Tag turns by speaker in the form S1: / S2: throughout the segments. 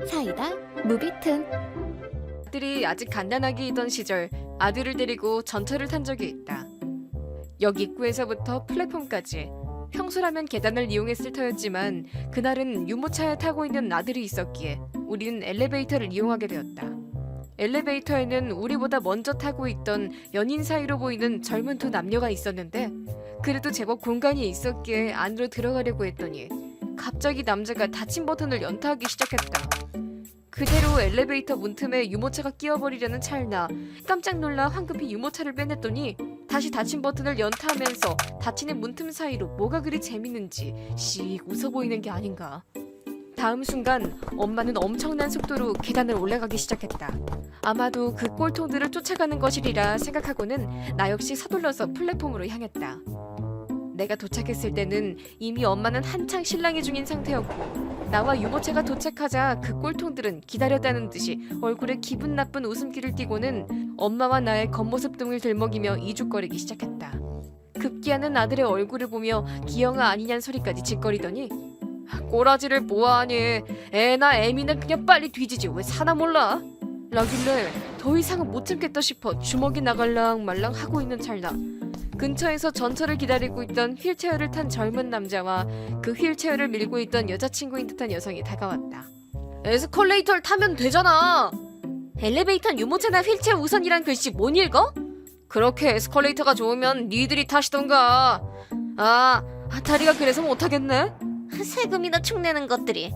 S1: 사이다 무비튼.
S2: 아들이 아직 갓난아기이던 시절 아들을 데리고 전철을 탄 적이 있다. 역 입구에서부터 플랫폼까지 평소라면 계단을 이용했을 터였지만 그날은 유모차에 타고 있는 아들이 있었기에 우리는 엘리베이터를 이용하게 되었다. 엘리베이터에는 우리보다 먼저 타고 있던 연인 사이로 보이는 젊은 두 남녀가 있었는데 그래도 제법 공간이 있었기에 안으로 들어가려고 했더니 갑자기 남자가 닫힌 버튼을 연타하기 시작했다. 그대로 엘리베이터 문틈에 유모차가 끼어버리려는 찰나 깜짝 놀라 황급히 유모차를 빼냈더니 다시 닫힌 버튼을 연타하면서 닫히는 문틈 사이로 뭐가 그리 재밌는지 씩 웃어 보이는 게 아닌가. 다음 순간 엄마는 엄청난 속도로 계단을 올라가기 시작했다. 아마도 그 꼴통들을 쫓아가는 것이리라 생각하고는 나 역시 서둘러서 플랫폼으로 향했다. 내가 도착했을 때는 이미 엄마는 한창 실랑이 중인 상태였고 나와 유모차가 도착하자 그 꼴통들은 기다렸다는 듯이 얼굴에 기분 나쁜 웃음기를 띠고는 엄마와 나의 겉모습 등을 들먹이며 이죽거리기 시작했다. 급기야는 아들의 얼굴을 보며 기영아 아니냔 소리까지 짓거리더니 꼬라지를 뭐하니, 애나 애미는 그냥 빨리 뒤지지 왜 사나 몰라? 라길래 더 이상은 못 참겠다 싶어 주먹이 나갈랑 말랑 하고 있는 찰나 근처에서 전철을 기다리고 있던 휠체어를 탄 젊은 남자와 그 휠체어를 밀고 있던 여자친구인 듯한 여성이 다가왔다. 에스컬레이터를 타면 되잖아. 엘리베이터는 유모차나 휠체어 우선이란 글씨 못 읽어? 그렇게 에스컬레이터가 좋으면 니들이 타시던가. 다리가 그래서 못하겠네? 세금이나 축내는 것들이.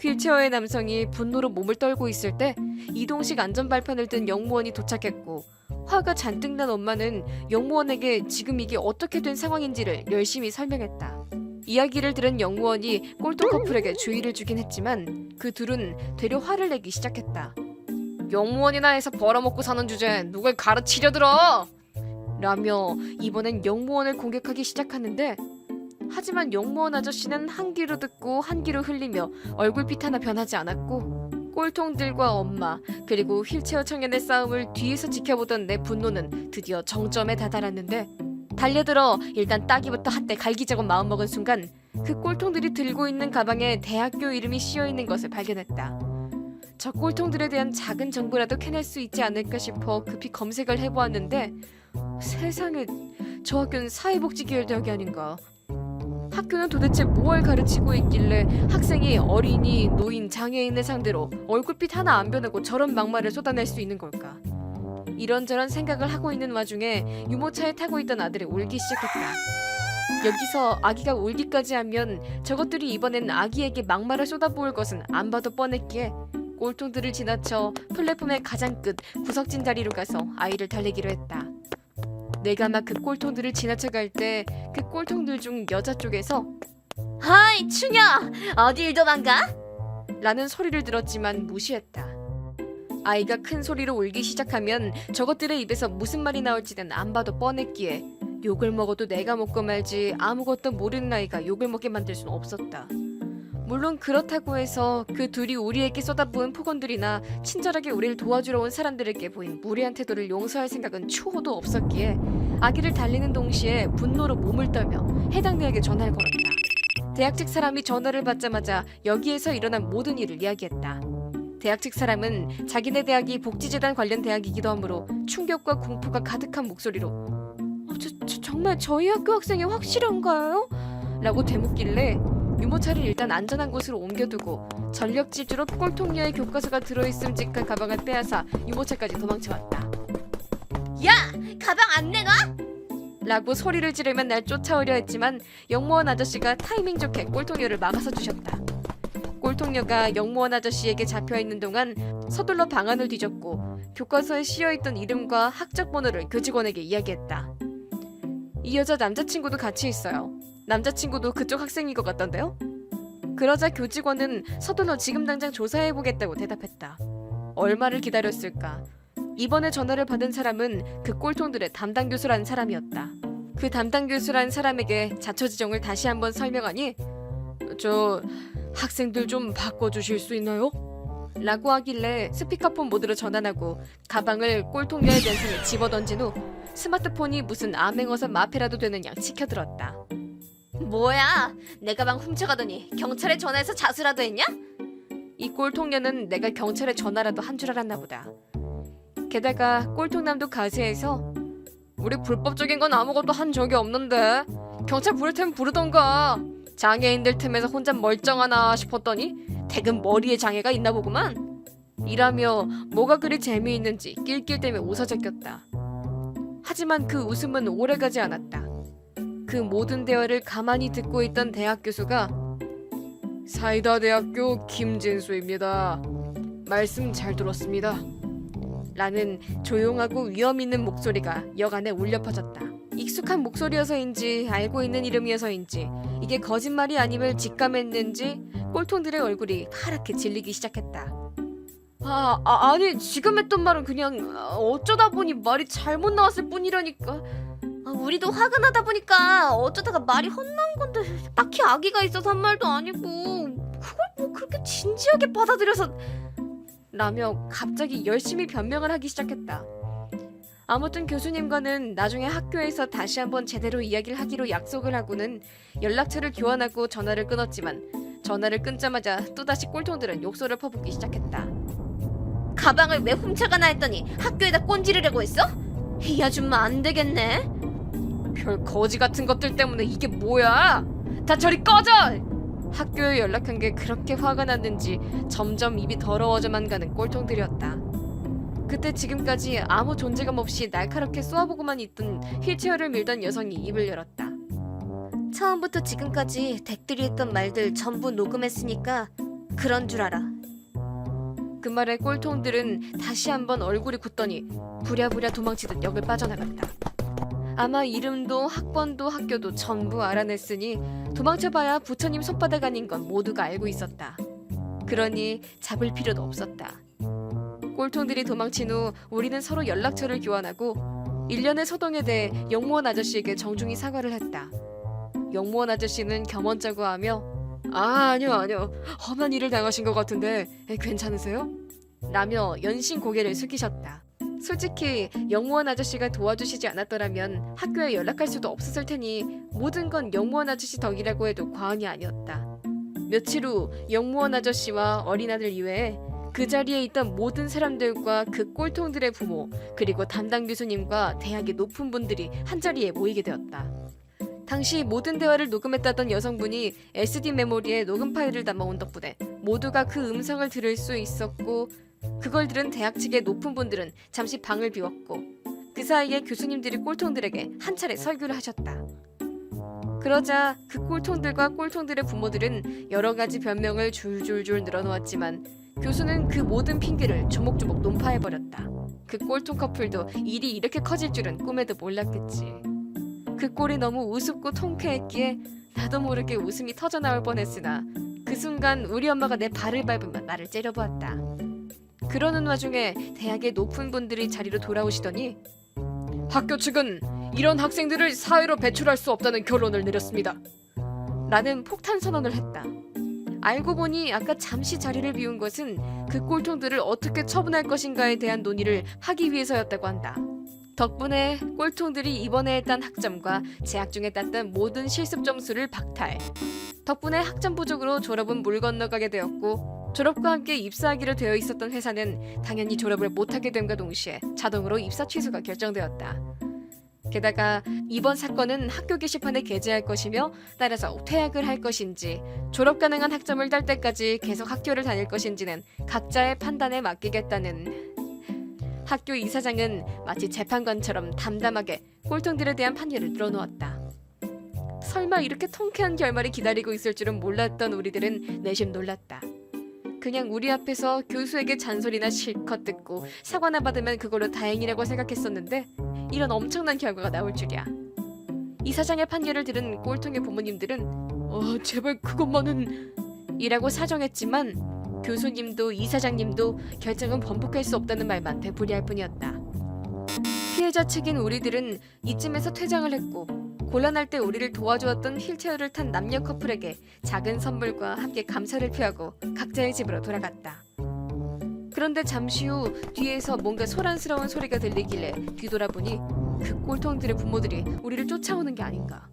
S2: 휠체어의 남성이 분노로 몸을 떨고 있을 때 이동식 안전발판을 든 영무원이 도착했고 화가 잔뜩 난 엄마는 영무원에게 지금 이게 어떻게 된 상황인지를 열심히 설명했다. 이야기를 들은 영무원이 꼴통 커플에게 주의를 주긴 했지만 그 둘은 되려 화를 내기 시작했다. 영무원이나 해서 벌어먹고 사는 주제에 누굴 가르치려 들어! 라며 이번엔 영무원을 공격하기 시작하는데 하지만 영무원 아저씨는 한 귀로 듣고 한 귀로 흘리며 얼굴빛 하나 변하지 않았고 꼴통들과 엄마 그리고 휠체어 청년의 싸움을 뒤에서 지켜보던 내 분노는 드디어 정점에 다다랐는데 달려들어 일단 따기부터 핫대 갈기자고 마음먹은 순간 그 꼴통들이 들고 있는 가방에 대학교 이름이 씌어있는 것을 발견했다. 저 꼴통들에 대한 작은 정보라도 캐낼 수 있지 않을까 싶어 급히 검색을 해보았는데 세상에 저 학교는 사회복지계열대학이 아닌가. 학교는 도대체 뭘 가르치고 있길래 학생이 어린이, 노인, 장애인을 상대로 얼굴빛 하나 안 변하고 저런 막말을 쏟아낼 수 있는 걸까? 이런저런 생각을 하고 있는 와중에 유모차에 타고 있던 아들이 울기 시작했다. 여기서 아기가 울기까지 하면 저것들이 이번엔 아기에게 막말을 쏟아부을 것은 안 봐도 뻔했기에 꼴통들을 지나쳐 플랫폼의 가장 끝 구석진 자리로 가서 아이를 달래기로 했다. 내가 막 그 꼴통들을 지나쳐갈 때 그 꼴통들 중 여자 쪽에서 하이 추녀 어딜 도망가? 라는 소리를 들었지만 무시했다. 아이가 큰 소리로 울기 시작하면 저것들의 입에서 무슨 말이 나올지는 안 봐도 뻔했기에 욕을 먹어도 내가 먹고 말지 아무것도 모르는 아이가 욕을 먹게 만들 수는 없었다. 물론 그렇다고 해서 그 둘이 우리에게 쏟아부은 폭언들이나 친절하게 우리를 도와주러 온 사람들에게 보인 무례한 태도를 용서할 생각은 추호도 없었기에 아기를 달리는 동시에 분노로 몸을 떨며 해당 대학에 전화를 걸었다. 대학 측 사람이 전화를 받자마자 여기에서 일어난 모든 일을 이야기했다. 대학 측 사람은 자기네 대학이 복지재단 관련 대학이기도 하므로 충격과 공포가 가득한 목소리로 정말 저희 학교 학생이 확실한가요? 라고 되묻길래 유모차를 일단 안전한 곳으로 옮겨두고 전력 질주로 꼴통녀의 교과서가 들어있음직한 가방을 빼앗아 유모차까지 도망쳐왔다. 야! 가방 안 내놔? 라고 소리를 지르면 날 쫓아오려 했지만 영무원 아저씨가 타이밍 좋게 꼴통녀를 막아서 주셨다. 꼴통녀가 영무원 아저씨에게 잡혀있는 동안 서둘러 방안을 뒤졌고 교과서에 씌어있던 이름과 학적 번호를 교직원에게 이야기했다. 이 여자 남자친구도 같이 있어요. 남자친구도 그쪽 학생인 것 같던데요? 그러자 교직원은 서둘러 지금 당장 조사해보겠다고 대답했다. 얼마를 기다렸을까? 이번에 전화를 받은 사람은 그 꼴통들의 담당 교수라는 사람이었다. 그 담당 교수라는 사람에게 자처지정을 다시 한번 설명하니 저 학생들 좀 바꿔주실 수 있나요? 라고 하길래 스피커폰 모드로 전환하고 가방을 꼴통녀의 면상에 집어던진 후 스마트폰이 무슨 암행어사 마페라도 되는 양 치켜들었다.
S3: 뭐야? 내 가방 훔쳐가더니 경찰에 전화해서 자수라도 했냐?
S2: 이 꼴통년은 내가 경찰에 전화라도 한 줄 알았나 보다. 게다가 꼴통남도 가세해서 우리 불법적인 건 아무것도 한 적이 없는데 경찰 부를 테면 부르던가 장애인들 틈에서 혼자 멀쩡하나 싶었더니 대금 머리에 장애가 있나 보구만. 이라며 뭐가 그리 재미있는지 낄낄대며 웃어 제꼈다. 하지만 그 웃음은 오래가지 않았다. 그 모든 대화를 가만히 듣고 있던 대학 교수가 사이다대학교 김진수입니다. 말씀 잘 들었습니다. 라는 조용하고 위험 있는 목소리가 여간에 울려 퍼졌다. 익숙한 목소리여서인지 알고 있는 이름이어서인지 이게 거짓말이 아님을 직감했는지 꼴통들의 얼굴이 파랗게 질리기 시작했다. 아니 지금 했던 말은 그냥 어쩌다 보니 말이 잘못 나왔을 뿐이라니까.
S3: 우리도 화가 보니까 어쩌다가 말이 헛나온 건데 딱히 악의가 있어서 한 말도 아니고 그걸 뭐 그렇게 진지하게 받아들여서.
S2: 라며 갑자기 열심히 변명을 하기 시작했다. 아무튼 교수님과는 나중에 학교에서 다시 한번 제대로 이야기를 하기로 약속을 하고는 연락처를 교환하고 전화를 끊었지만 전화를 끊자마자 또다시 꼴통들은 욕설을 퍼붓기 시작했다.
S3: 가방을 왜 훔쳐가나 했더니 학교에다 꼰지르려고 했어? 이 아줌마 안 되겠네.
S2: 별 거지 같은 것들 때문에 이게 뭐야? 다 저리 꺼져! 학교에 연락한 게 그렇게 화가 났는지 점점 입이 더러워져만 가는 꼴통들이었다. 그때 지금까지 아무 존재감 없이 날카롭게 쏘아보고만 있던 휠체어를 밀던 여성이 입을 열었다.
S3: 처음부터 지금까지 댁들이 했던 말들 전부 녹음했으니까 그런 줄 알아.
S2: 그 말에 꼴통들은 다시 한번 얼굴이 굳더니 부랴부랴 도망치듯 역을 빠져나갔다. 아마 이름도 학번도 학교도 전부 알아냈으니 도망쳐봐야 부처님 손바닥 아닌 건 모두가 알고 있었다. 그러니 잡을 필요도 없었다. 꼴통들이 도망친 후 우리는 서로 연락처를 교환하고 일련의 소동에 대해 영무원 아저씨에게 정중히 사과를 했다. 영무원 아저씨는 겸언자고 하며 아니요 험한 일을 당하신 것 같은데 괜찮으세요? 라며 연신 고개를 숙이셨다. 솔직히 영무원 아저씨가 도와주시지 않았더라면 학교에 연락할 수도 없었을 테니 모든 건 영무원 아저씨 덕이라고 해도 과언이 아니었다. 며칠 후 영무원 아저씨와 어린아들 이외에 그 자리에 있던 모든 사람들과 그 꼴통들의 부모 그리고 담당 교수님과 대학의 높은 분들이 한자리에 모이게 되었다. 당시 모든 대화를 녹음했다던 여성분이 SD 메모리에 녹음 파일을 담아온 덕분에 모두가 그 음성을 들을 수 있었고 그걸 들은 대학 측의 높은 분들은 잠시 방을 비웠고 그 사이에 교수님들이 꼴통들에게 한 차례 설교를 하셨다. 그러자 그 꼴통들과 꼴통들의 부모들은 여러 가지 변명을 줄줄줄 늘어놓았지만 교수는 그 모든 핑계를 조목조목 논파해버렸다. 그 꼴통 커플도 일이 이렇게 커질 줄은 꿈에도 몰랐겠지. 그 꼴이 너무 우습고 통쾌했기에 나도 모르게 웃음이 터져나올 뻔했으나 그 순간 우리 엄마가 내 발을 밟으며 나를 째려보았다. 그러는 와중에 대학의 높은 분들이 자리로 돌아오시더니 학교 측은 이런 학생들을 사회로 배출할 수 없다는 결론을 내렸습니다. 라는 폭탄 선언을 했다. 알고 보니 아까 잠시 자리를 비운 것은 그 꼴통들을 어떻게 처분할 것인가에 대한 논의를 하기 위해서였다고 한다. 덕분에 꼴통들이 이번에 딴 학점과 재학 중에 땄던 모든 실습 점수를 박탈. 덕분에 학점 부족으로 졸업은 물 건너가게 되었고 졸업과 함께 입사하기로 되어 있었던 회사는 당연히 졸업을 못하게 됨과 동시에 자동으로 입사 취소가 결정되었다. 게다가 이번 사건은 학교 게시판에 게재할 것이며 따라서 퇴학을 할 것인지 졸업 가능한 학점을 딸 때까지 계속 학교를 다닐 것인지는 각자의 판단에 맡기겠다는 학교 이사장은 마치 재판관처럼 담담하게 꼴통들에 대한 판결을 늘어놓았다. 설마 이렇게 통쾌한 결말이 기다리고 있을 줄은 몰랐던 우리들은 내심 놀랐다. 그냥 우리 앞에서 교수에게 잔소리나 실컷 듣고 사과나 받으면 그걸로 다행이라고 생각했었는데 이런 엄청난 결과가 나올 줄이야. 이사장의 판결을 들은 꼴통의 부모님들은 제발 그것만은 이라고 사정했지만 교수님도 이사장님도 결정은 번복할 수 없다는 말만 되풀이할 뿐이었다. 피해자 측인 우리들은 이쯤에서 퇴장을 했고 곤란할 때 우리를 도와주었던 휠체어를 탄 남녀 커플에게 작은 선물과 함께 감사를 표하고 각자의 집으로 돌아갔다. 그런데 잠시 후 뒤에서 뭔가 소란스러운 소리가 들리길래 뒤돌아보니 그 꼴통들의 부모들이 우리를 쫓아오는 게 아닌가.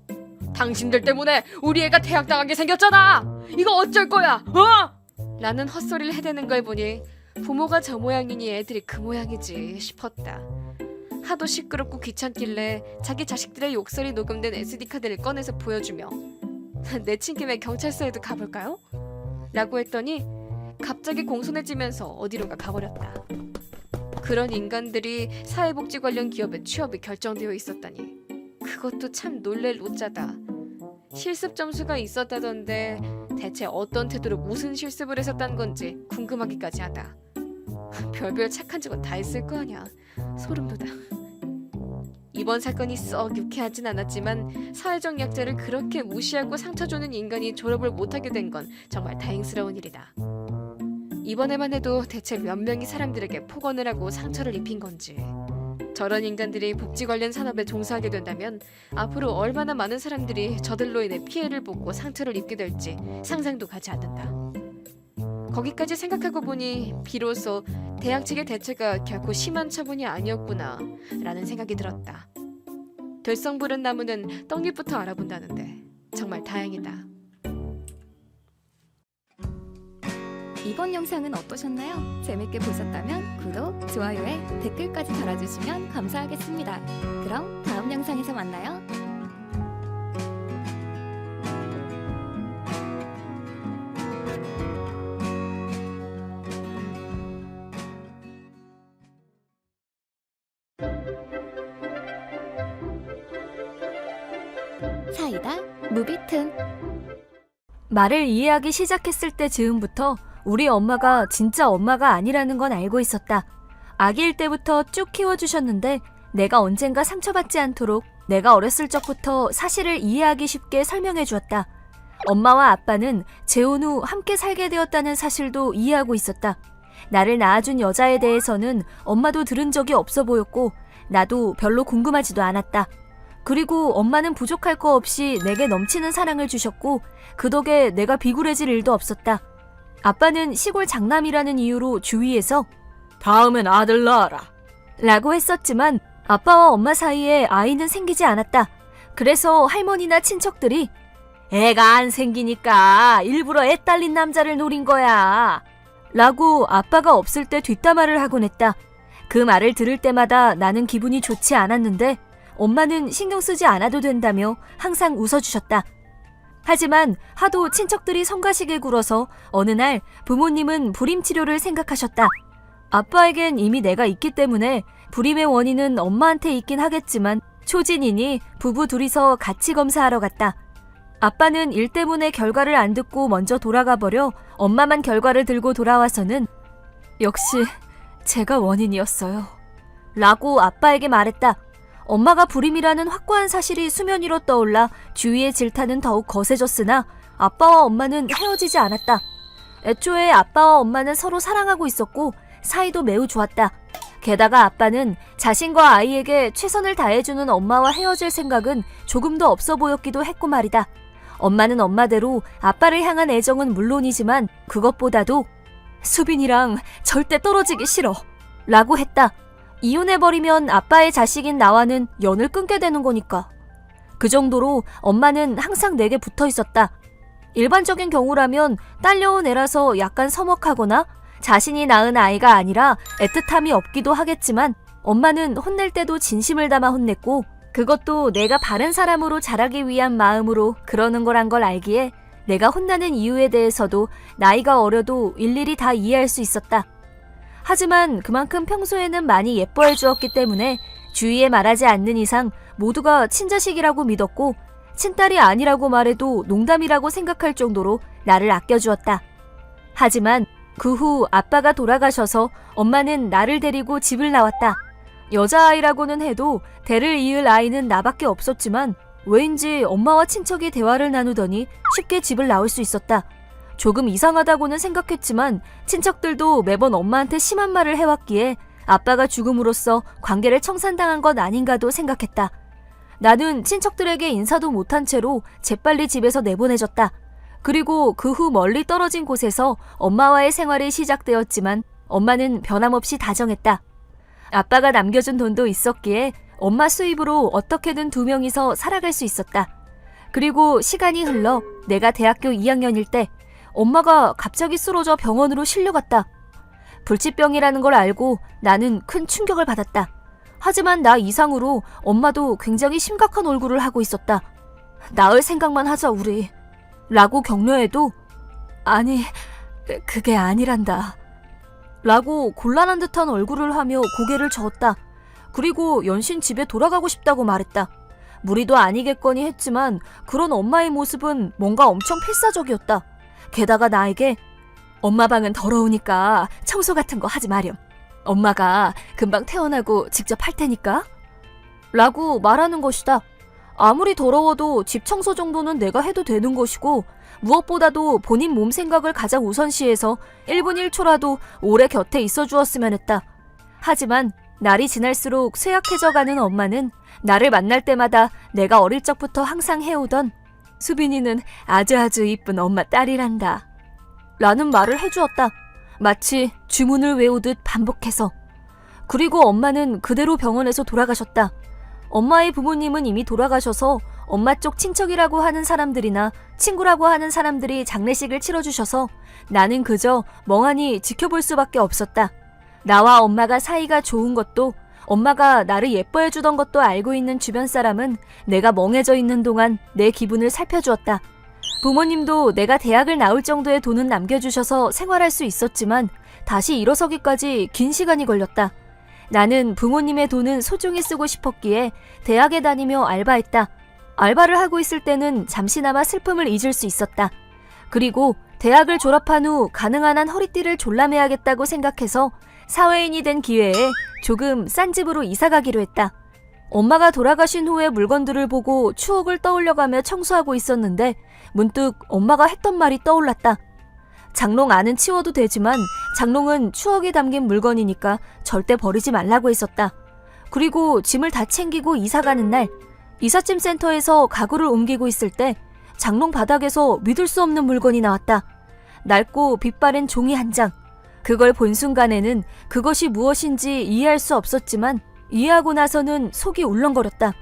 S2: 당신들 때문에 우리 애가 퇴학 당하게 생겼잖아. 이거 어쩔 거야? 어? 라는 헛소리를 해대는 걸 보니 부모가 저 모양이니 애들이 그 모양이지 싶었다. 하도 시끄럽고 귀찮길래 자기 자식들의 욕설이 녹음된 SD카드를 꺼내서 보여주며 내친 김에 경찰서에도 가볼까요? 라고 했더니 갑자기 공손해지면서 어디론가 가버렸다. 그런 인간들이 사회복지 관련 기업에 취업이 결정되어 있었다니 그것도 참 놀랄 노짜다. 실습 점수가 있었다던데 대체 어떤 태도로 무슨 실습을 했었단 건지 궁금하기까지 하다. 별별 착한 짓은 다 했을 거 아냐. 소름 돋아. 이번 사건이 썩 유쾌하진 않았지만 사회적 약자를 그렇게 무시하고 상처 주는 인간이 졸업을 못하게 된 건 정말 다행스러운 일이다. 이번에만 해도 대체 몇 명이 사람들에게 폭언을 하고 상처를 입힌 건지. 저런 인간들이 복지 관련 산업에 종사하게 된다면 앞으로 얼마나 많은 사람들이 저들로 인해 피해를 보고 상처를 입게 될지 상상도 가지 않는다. 거기까지 생각하고 보니 비로소 대학 측의 대처가 결코 심한 처분이 아니었구나 라는 생각이 들었다. 될성 부른 나무는 떡잎부터 알아본다는데 정말 다행이다.
S1: 이번 영상은 어떠셨나요? 재밌게 보셨다면 구독, 좋아요에 댓글까지 달아주시면 감사하겠습니다. 그럼 다음 영상에서 만나요. 사이다 무비튼.
S4: 말을 이해하기 시작했을 때 즈음부터 우리 엄마가 진짜 엄마가 아니라는 건 알고 있었다. 아기일 때부터 쭉 키워주셨는데 내가 언젠가 상처받지 않도록 내가 어렸을 적부터 사실을 이해하기 쉽게 설명해 주었다. 엄마와 아빠는 재혼 후 함께 살게 되었다는 사실도 이해하고 있었다. 나를 낳아준 여자에 대해서는 엄마도 들은 적이 없어 보였고 나도 별로 궁금하지도 않았다. 그리고 엄마는 부족할 거 없이 내게 넘치는 사랑을 주셨고 그 덕에 내가 비굴해질 일도 없었다. 아빠는 시골 장남이라는 이유로 주위에서 다음엔 아들 낳아라 라고 했었지만 아빠와 엄마 사이에 아이는 생기지 않았다. 그래서 할머니나 친척들이 애가 안 생기니까 일부러 애 딸린 남자를 노린 거야 라고 아빠가 없을 때 뒷담화를 하곤 했다. 그 말을 들을 때마다 나는 기분이 좋지 않았는데 엄마는 신경 쓰지 않아도 된다며 항상 웃어주셨다. 하지만 하도 친척들이 성가시게 굴어서 어느 날 부모님은 불임 치료를 생각하셨다. 아빠에겐 이미 내가 있기 때문에 불임의 원인은 엄마한테 있긴 하겠지만 초진이니 부부 둘이서 같이 검사하러 갔다. 아빠는 일 때문에 결과를 안 듣고 먼저 돌아가 버려 엄마만 결과를 들고 돌아와서는 역시 제가 원인이었어요 라고 아빠에게 말했다. 엄마가 불임이라는 확고한 사실이 수면 위로 떠올라 주위의 질타는 더욱 거세졌으나 아빠와 엄마는 헤어지지 않았다. 애초에 아빠와 엄마는 서로 사랑하고 있었고 사이도 매우 좋았다. 게다가 아빠는 자신과 아이에게 최선을 다해주는 엄마와 헤어질 생각은 조금도 없어 보였기도 했고 말이다. 엄마는 엄마대로 아빠를 향한 애정은 물론이지만 그것보다도 수빈이랑 절대 떨어지기 싫어 라고 했다. 이혼해버리면 아빠의 자식인 나와는 연을 끊게 되는 거니까. 그 정도로 엄마는 항상 내게 붙어 있었다. 일반적인 경우라면 딸려온 애라서 약간 서먹하거나 자신이 낳은 아이가 아니라 애틋함이 없기도 하겠지만 엄마는 혼낼 때도 진심을 담아 혼냈고 그것도 내가 바른 사람으로 자라기 위한 마음으로 그러는 거란 걸 알기에 내가 혼나는 이유에 대해서도 나이가 어려도 일일이 다 이해할 수 있었다. 하지만 그만큼 평소에는 많이 예뻐해 주었기 때문에 주위에 말하지 않는 이상 모두가 친자식이라고 믿었고 친딸이 아니라고 말해도 농담이라고 생각할 정도로 나를 아껴주었다. 하지만 그 후 아빠가 돌아가셔서 엄마는 나를 데리고 집을 나왔다. 여자아이라고는 해도 대를 이을 아이는 나밖에 없었지만 왜인지 엄마와 친척이 대화를 나누더니 쉽게 집을 나올 수 있었다. 조금 이상하다고는 생각했지만 친척들도 매번 엄마한테 심한 말을 해왔기에 아빠가 죽음으로써 관계를 청산당한 것 아닌가도 생각했다. 나는 친척들에게 인사도 못한 채로 재빨리 집에서 내보내졌다. 그리고 그 후 멀리 떨어진 곳에서 엄마와의 생활이 시작되었지만 엄마는 변함없이 다정했다. 아빠가 남겨준 돈도 있었기에 엄마 수입으로 어떻게든 두 명이서 살아갈 수 있었다. 그리고 시간이 흘러 내가 대학교 2학년일 때 엄마가 갑자기 쓰러져 병원으로 실려갔다. 불치병이라는 걸 알고 나는 큰 충격을 받았다. 하지만 나 이상으로 엄마도 굉장히 심각한 얼굴을 하고 있었다. 나을 생각만 하자 우리. 라고 격려해도 아니 그게 아니란다. 라고 곤란한 듯한 얼굴을 하며 고개를 저었다. 그리고 연신 집에 돌아가고 싶다고 말했다. 무리도 아니겠거니 했지만 그런 엄마의 모습은 뭔가 엄청 필사적이었다. 게다가 나에게 엄마 방은 더러우니까 청소 같은 거 하지 마렴. 엄마가 금방 퇴원하고 직접 할 테니까. 라고 말하는 것이다. 아무리 더러워도 집 청소 정도는 내가 해도 되는 것이고 무엇보다도 본인 몸 생각을 가장 우선시해서 1분 1초라도 오래 곁에 있어 주었으면 했다. 하지만 날이 지날수록 쇠약해져가는 엄마는 나를 만날 때마다 내가 어릴 적부터 항상 해오던 수빈이는 아주 이쁜 엄마 딸이란다 라는 말을 해주었다. 마치 주문을 외우듯 반복해서. 그리고 엄마는 그대로 병원에서 돌아가셨다. 엄마의 부모님은 이미 돌아가셔서 엄마 쪽 친척이라고 하는 사람들이나 친구라고 하는 사람들이 장례식을 치러주셔서 나는 그저 멍하니 지켜볼 수밖에 없었다. 나와 엄마가 사이가 좋은 것도 엄마가 나를 예뻐해주던 것도 알고 있는 주변 사람은 내가 멍해져 있는 동안 내 기분을 살펴주었다. 부모님도 내가 대학을 나올 정도의 돈은 남겨주셔서 생활할 수 있었지만 다시 일어서기까지 긴 시간이 걸렸다. 나는 부모님의 돈은 소중히 쓰고 싶었기에 대학에 다니며 알바했다. 알바를 하고 있을 때는 잠시나마 슬픔을 잊을 수 있었다. 그리고 대학을 졸업한 후 가능한 한 허리띠를 졸라매야겠다고 생각해서 사회인이 된 기회에 조금 싼 집으로 이사가기로 했다. 엄마가 돌아가신 후의 물건들을 보고 추억을 떠올려가며 청소하고 있었는데 문득 엄마가 했던 말이 떠올랐다. 장롱 안은 치워도 되지만 장롱은 추억이 담긴 물건이니까 절대 버리지 말라고 했었다. 그리고 짐을 다 챙기고 이사가는 날 이삿짐 센터에서 가구를 옮기고 있을 때 장롱 바닥에서 믿을 수 없는 물건이 나왔다. 낡고 빛바랜 종이 한 장. 그걸 본 순간에는 그것이 무엇인지 이해할 수 없었지만 이해하고 나서는 속이 울렁거렸다.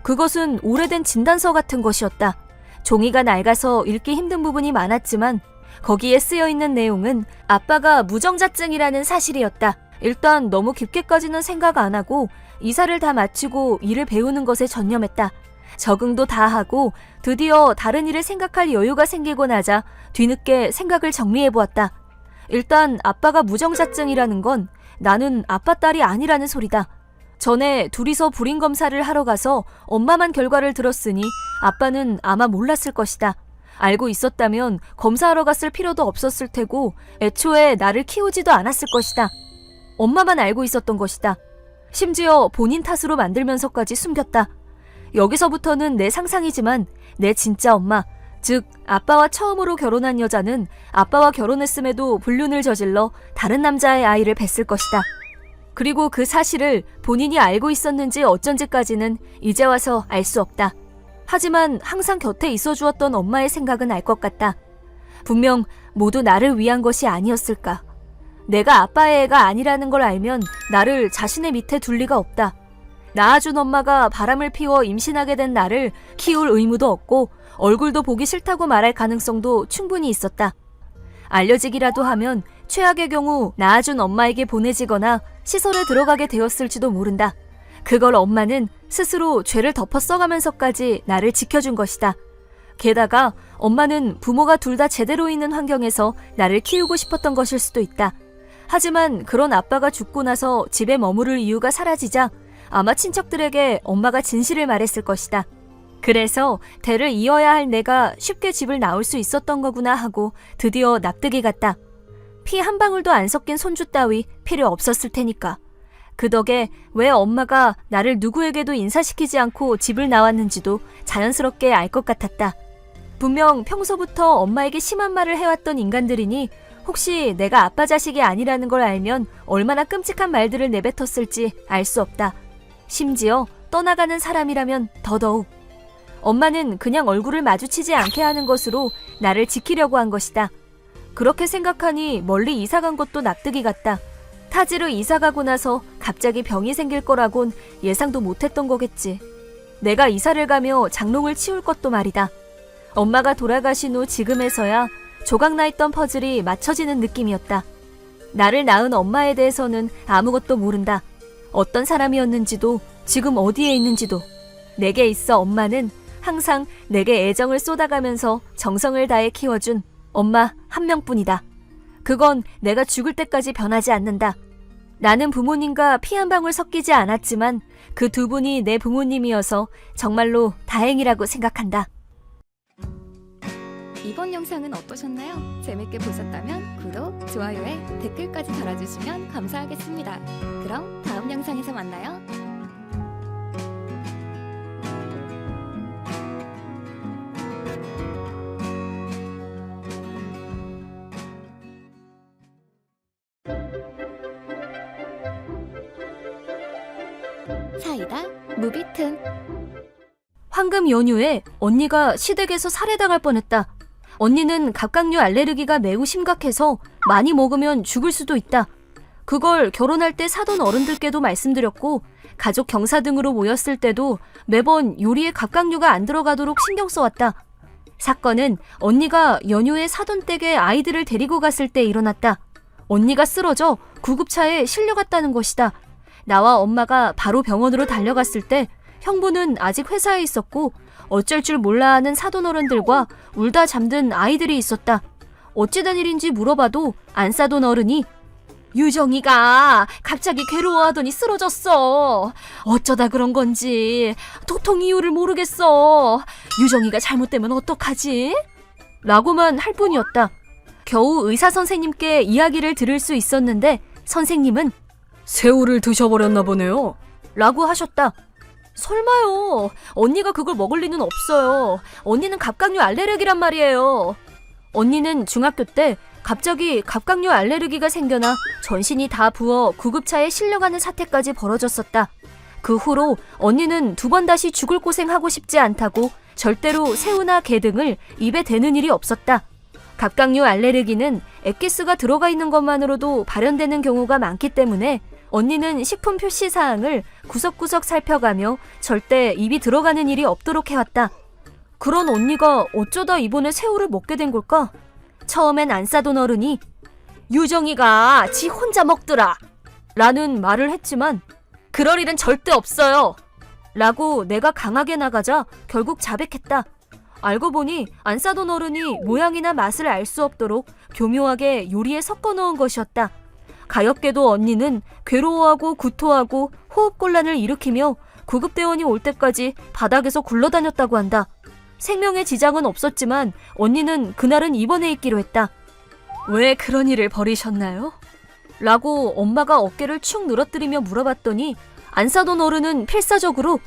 S4: 그것은 오래된 진단서 같은 것이었다. 종이가 낡아서 읽기 힘든 부분이 많았지만 거기에 쓰여있는 내용은 아빠가 무정자증이라는 사실이었다. 일단 너무 깊게까지는 생각 안 하고 이사를 다 마치고 일을 배우는 것에 전념했다. 적응도 다 하고 드디어 다른 일을 생각할 여유가 생기고 나자 뒤늦게 생각을 정리해보았다. 일단 아빠가 무정자증이라는 건 나는 아빠 딸이 아니라는 소리다. 전에 둘이서 불임 검사를 하러 가서 엄마만 결과를 들었으니 아빠는 아마 몰랐을 것이다. 알고 있었다면 검사하러 갔을 필요도 없었을 테고 애초에 나를 키우지도 않았을 것이다. 엄마만 알고 있었던 것이다. 심지어 본인 탓으로 만들면서까지 숨겼다. 여기서부터는 내 상상이지만 내 진짜 엄마, 즉 아빠와 처음으로 결혼한 여자는 아빠와 결혼했음에도 불륜을 저질러 다른 남자의 아이를 뱄을 것이다. 그리고 그 사실을 본인이 알고 있었는지 어쩐지까지는 이제 와서 알 수 없다. 하지만 항상 곁에 있어주었던 엄마의 생각은 알 것 같다. 분명 모두 나를 위한 것이 아니었을까. 내가 아빠의 애가 아니라는 걸 알면 나를 자신의 밑에 둘 리가 없다. 낳아준 엄마가 바람을 피워 임신하게 된 나를 키울 의무도 없고 얼굴도 보기 싫다고 말할 가능성도 충분히 있었다. 알려지기라도 하면 최악의 경우 낳아준 엄마에게 보내지거나 시설에 들어가게 되었을지도 모른다. 그걸 엄마는 스스로 죄를 덮어 써가면서까지 나를 지켜준 것이다. 게다가 엄마는 부모가 둘 다 제대로 있는 환경에서 나를 키우고 싶었던 것일 수도 있다. 하지만 그런 아빠가 죽고 나서 집에 머무를 이유가 사라지자 아마 친척들에게 엄마가 진실을 말했을 것이다. 그래서 대를 이어야 할 내가 쉽게 집을 나올 수 있었던 거구나 하고 드디어 납득이 갔다. 피 한 방울도 안 섞인 손주 따위 필요 없었을 테니까. 그 덕에 왜 엄마가 나를 누구에게도 인사시키지 않고 집을 나왔는지도 자연스럽게 알 것 같았다. 분명 평소부터 엄마에게 심한 말을 해왔던 인간들이니 혹시 내가 아빠 자식이 아니라는 걸 알면 얼마나 끔찍한 말들을 내뱉었을지 알 수 없다. 심지어 떠나가는 사람이라면 더더욱. 엄마는 그냥 얼굴을 마주치지 않게 하는 것으로 나를 지키려고 한 것이다. 그렇게 생각하니 멀리 이사간 것도 납득이 갔다. 타지로 이사가고 나서 갑자기 병이 생길 거라곤 예상도 못했던 거겠지. 내가 이사를 가며 장롱을 치울 것도 말이다. 엄마가 돌아가신 후 지금에서야 조각나 있던 퍼즐이 맞춰지는 느낌이었다. 나를 낳은 엄마에 대해서는 아무것도 모른다. 어떤 사람이었는지도 지금 어디에 있는지도. 내게 있어 엄마는 항상 내게 애정을 쏟아가면서 정성을 다해 키워준 엄마 한 명뿐이다. 그건 내가 죽을 때까지 변하지 않는다. 나는 부모님과 피 한 방울 섞이지 않았지만 그 두 분이 내 부모님이어서 정말로 다행이라고 생각한다.
S1: 이번 영상은 어떠셨나요? 재밌게 보셨다면 구독, 좋아요에 댓글까지 달아주시면 감사하겠습니다. 그럼 다음 영상에서 만나요. 사이다 무비튼.
S4: 황금 연휴에 언니가 시댁에서 살해당할 뻔했다. 언니는 갑각류 알레르기가 매우 심각해서 많이 먹으면 죽을 수도 있다. 그걸 결혼할 때 사돈 어른들께도 말씀드렸고 가족 경사 등으로 모였을 때도 매번 요리에 갑각류가 안 들어가도록 신경 써왔다. 사건은 언니가 연휴에 사돈 댁에 아이들을 데리고 갔을 때 일어났다. 언니가 쓰러져 구급차에 실려갔다는 것이다. 나와 엄마가 바로 병원으로 달려갔을 때 형부는 아직 회사에 있었고 어쩔 줄 몰라 하는 사돈 어른들과 울다 잠든 아이들이 있었다. 어찌된 일인지 물어봐도 안사돈 어른이 유정이가 갑자기 괴로워하더니 쓰러졌어. 어쩌다 그런 건지 도통 이유를 모르겠어. 유정이가 잘못되면 어떡하지? 라고만 할 뿐이었다. 겨우 의사 선생님께 이야기를 들을 수 있었는데 선생님은 새우를 드셔버렸나 보네요. 라고 하셨다. 설마요. 언니가 그걸 먹을 리는 없어요. 언니는 갑각류 알레르기란 말이에요. 언니는 중학교 때 갑자기 갑각류 알레르기가 생겨나 전신이 다 부어 구급차에 실려가는 사태까지 벌어졌었다. 그 후로 언니는 두 번 다시 죽을 고생하고 싶지 않다고 절대로 새우나 게 등을 입에 대는 일이 없었다. 갑각류 알레르기는 엑기스가 들어가 있는 것만으로도 발현되는 경우가 많기 때문에 언니는 식품 표시 사항을 구석구석 살펴가며 절대 입이 들어가는 일이 없도록 해왔다. 그런 언니가 어쩌다 이번에 새우를 먹게 된 걸까? 처음엔 안 싸던 어른이 유정이가 지 혼자 먹더라 라는 말을 했지만 그럴 일은 절대 없어요 라고 내가 강하게 나가자 결국 자백했다. 알고 보니 안 싸던 어른이 모양이나 맛을 알 수 없도록 교묘하게 요리에 섞어 넣은 것이었다. 가엾게도 언니는 괴로워하고 구토하고 호흡곤란을 일으키며 구급대원이 올 때까지 바닥에서 굴러다녔다고 한다. 생명에 지장은 없었지만 언니는 그날은 입원해 있기로 했다. 왜 그런 일을 벌이셨나요? 라고 엄마가 어깨를 축 늘어뜨리며 물어봤더니 안사돈 어른은 필사적으로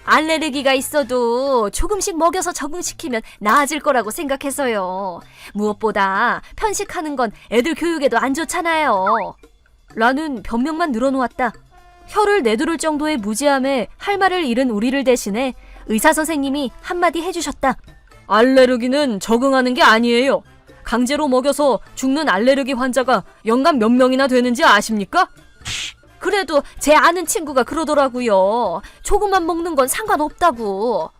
S4: 알레르기가 있어도 조금씩 먹여서 적응시키면 나아질 거라고 생각해서요. 무엇보다 편식하는 건 애들 교육에도 안 좋잖아요. 라는 변명만 늘어놓았다. 혀를 내두를 정도의 무지함에 할 말을 잃은 우리를 대신해 의사 선생님이 한마디 해주셨다. 알레르기는 적응하는 게 아니에요. 강제로 먹여서 죽는 알레르기 환자가 연간 몇 명이나 되는지 아십니까? 그래도 제 아는 친구가 그러더라고요. 조금만 먹는 건 상관없다고.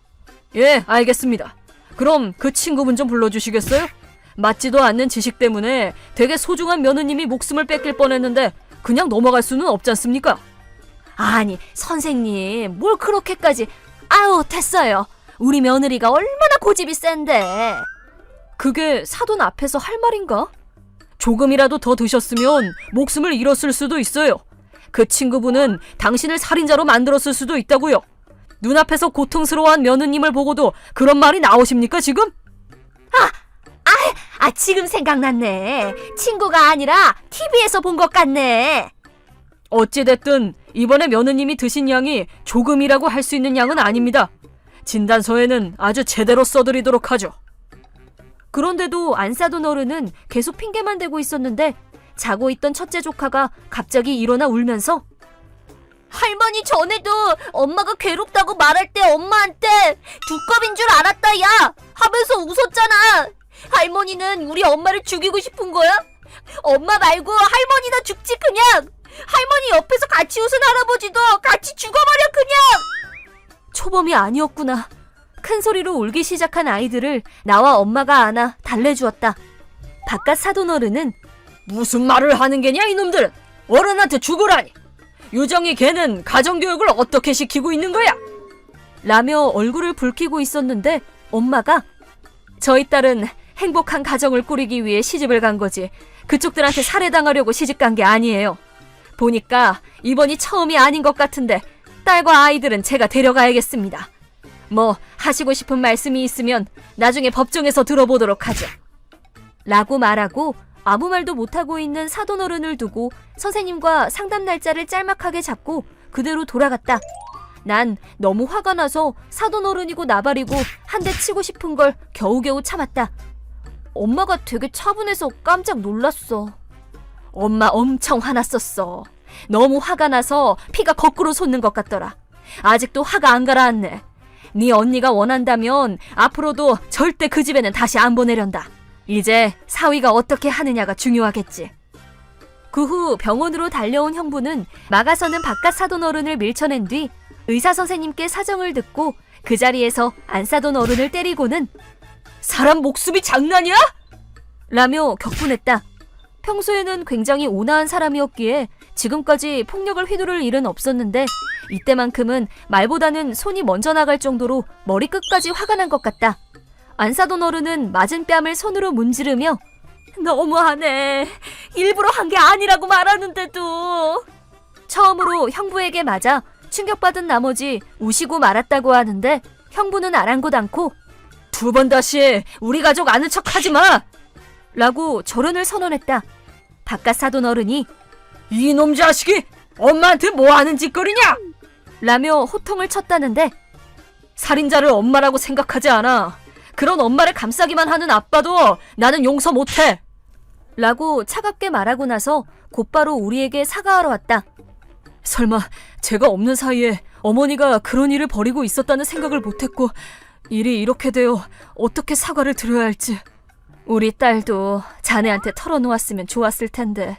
S4: 예, 알겠습니다. 그럼 그 친구분 좀 불러주시겠어요? 맞지도 않는 지식 때문에 되게 소중한 며느님이 목숨을 뺏길 뻔했는데 그냥 넘어갈 수는 없지 않습니까? 아니, 선생님, 뭘 그렇게까지... 아유, 됐어요. 우리 며느리가 얼마나 고집이 센데. 그게 사돈 앞에서 할 말인가? 조금이라도 더 드셨으면 목숨을 잃었을 수도 있어요. 그 친구분은 당신을 살인자로 만들었을 수도 있다고요. 눈앞에서 고통스러워한 며느님을 보고도 그런 말이 나오십니까 지금? 지금 생각났네. 친구가 아니라 TV에서 본 것 같네. 어찌됐든 이번에 며느님이 드신 양이 조금이라고 할 수 있는 양은 아닙니다. 진단서에는 아주 제대로 써드리도록 하죠. 그런데도 안 싸던 어른은 계속 핑계만 대고 있었는데 자고 있던 첫째 조카가 갑자기 일어나 울면서 할머니, 전에도 엄마가 괴롭다고 말할 때 엄마한테 두껍인 줄 알았다 야 하면서 웃었잖아. 할머니는 우리 엄마를 죽이고 싶은 거야? 엄마 말고 할머니나 죽지 그냥. 할머니 옆에서 같이 웃은 할아버지도 같이 죽어버려 그냥. 초범이 아니었구나. 큰 소리로 울기 시작한 아이들을 나와 엄마가 안아 달래주었다. 바깥 사돈어른은 무슨 말을 하는 게냐 이놈들은. 어른한테 죽으라니. 유정이 걔는 가정교육을 어떻게 시키고 있는 거야? 라며 얼굴을 붉히고 있었는데 엄마가 저희 딸은 행복한 가정을 꾸리기 위해 시집을 간 거지 그쪽들한테 살해당하려고 시집 간 게 아니에요. 보니까 이번이 처음이 아닌 것 같은데 딸과 아이들은 제가 데려가야겠습니다. 뭐 하시고 싶은 말씀이 있으면 나중에 법정에서 들어보도록 하죠. 라고 말하고 아무 말도 못하고 있는 사돈어른을 두고 선생님과 상담 날짜를 짤막하게 잡고 그대로 돌아갔다. 난 너무 화가 나서 사돈어른이고 나발이고 한 대 치고 싶은 걸 겨우겨우 참았다. 엄마가 되게 차분해서 깜짝 놀랐어. 엄마 엄청 화났었어. 너무 화가 나서 피가 거꾸로 솟는 것 같더라. 아직도 화가 안 가라앉네. 네 언니가 원한다면 앞으로도 절대 그 집에는 다시 안 보내련다. 이제 사위가 어떻게 하느냐가 중요하겠지. 그 후 병원으로 달려온 형부는 막아서는 바깥 사돈어른을 밀쳐낸 뒤 의사 선생님께 사정을 듣고 그 자리에서 안사돈 어른을 때리고는 사람 목숨이 장난이야? 라며 격분했다. 평소에는 굉장히 온화한 사람이었기에 지금까지 폭력을 휘두를 일은 없었는데 이때만큼은 말보다는 손이 먼저 나갈 정도로 머리끝까지 화가 난 것 같다. 안사돈 어른은 맞은 뺨을 손으로 문지르며 너무하네. 일부러 한 게 아니라고 말하는데도. 처음으로 형부에게 맞아 충격받은 나머지 우시고 말았다고 하는데 형부는 아랑곳 않고 두 번 다시 우리 가족 아는 척 하지 마! 라고 절연을 선언했다. 바깥 사돈 어른이 이놈 자식이 엄마한테 뭐 하는 짓거리냐! 라며 호통을 쳤다는데 살인자를 엄마라고 생각하지 않아. 그런 엄마를 감싸기만 하는 아빠도 나는 용서 못해! 라고 차갑게 말하고 나서 곧바로 우리에게 사과하러 왔다. 설마 제가 없는 사이에 어머니가 그런 일을 벌이고 있었다는 생각을 못했고 일이 이렇게 되어 어떻게 사과를 드려야 할지. 우리 딸도 자네한테 털어놓았으면 좋았을 텐데.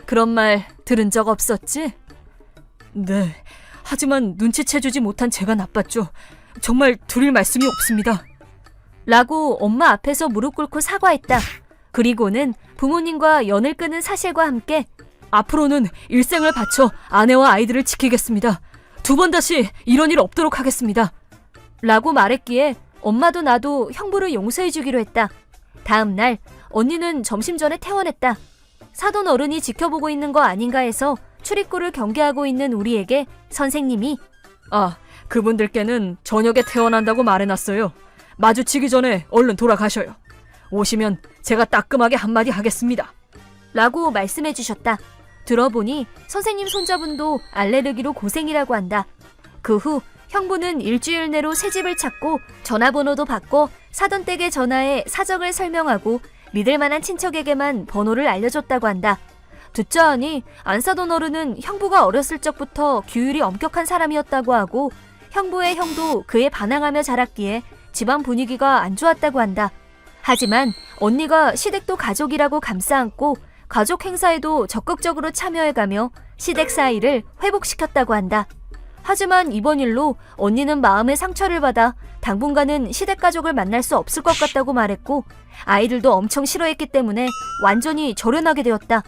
S4: 그런 말 들은 적 없었지? 네, 하지만 눈치채주지 못한 제가 나빴죠. 정말 드릴 말씀이 없습니다. 라고 엄마 앞에서 무릎 꿇고 사과했다. 그리고는 부모님과 연을 끊은 사실과 함께 앞으로는 일생을 바쳐 아내와 아이들을 지키겠습니다. 두 번 다시 이런 일 없도록 하겠습니다. 라고 말했기에 엄마도 나도 형부를 용서해주기로 했다. 다음 날 언니는 점심 전에 퇴원했다. 사돈 어른이 지켜보고 있는 거 아닌가 해서 출입구를 경계하고 있는 우리에게 선생님이 그분들께는 저녁에 퇴원한다고 말해놨어요. 마주치기 전에 얼른 돌아가셔요. 오시면 제가 따끔하게 한마디 하겠습니다. 라고 말씀해 주셨다. 들어보니 선생님 손자분도 알레르기로 고생이라고 한다. 그 후 형부는 일주일 내로 새 집을 찾고 전화번호도 바꿔 사돈 댁에 전화해 사정을 설명하고 믿을 만한 친척에게만 번호를 알려줬다고 한다. 듣자 하니 안사돈 어른은 형부가 어렸을 적부터 규율이 엄격한 사람이었다고 하고 형부의 형도 그에 반항하며 자랐기에 집안 분위기가 안 좋았다고 한다. 하지만 언니가 시댁도 가족이라고 감싸안고 가족 행사에도 적극적으로 참여해가며 시댁 사이를 회복시켰다고 한다. 하지만 이번 일로 언니는 마음의 상처를 받아 당분간은 시댁 가족을 만날 수 없을 것 같다고 말했고 아이들도 엄청 싫어했기 때문에 완전히 절연하게 되었다.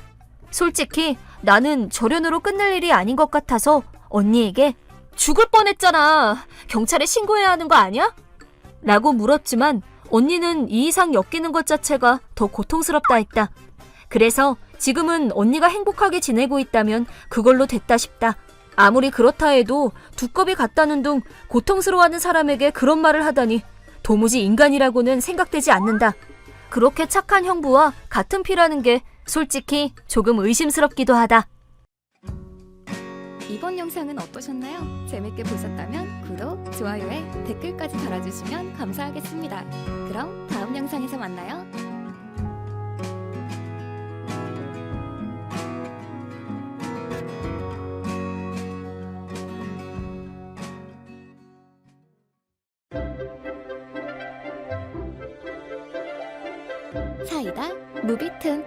S4: 솔직히 나는 절연으로 끝날 일이 아닌 것 같아서 언니에게 죽을 뻔했잖아. 경찰에 신고해야 하는 거 아니야? 라고 물었지만 언니는 이 이상 엮이는 것 자체가 더 고통스럽다 했다. 그래서 지금은 언니가 행복하게 지내고 있다면 그걸로 됐다 싶다. 아무리 그렇다 해도 두꺼비 같다는 둥 고통스러워하는 사람에게 그런 말을 하다니 도무지 인간이라고는 생각되지 않는다. 그렇게 착한 형부와 같은 피라는 게 솔직히 조금 의심스럽기도 하다.
S1: 이번 영상은 어떠셨나요? 재밌게 보셨다면 구독, 좋아요에 댓글까지 달아주시면 감사하겠습니다. 그럼 다음 영상에서 만나요. 사이다 무비튼.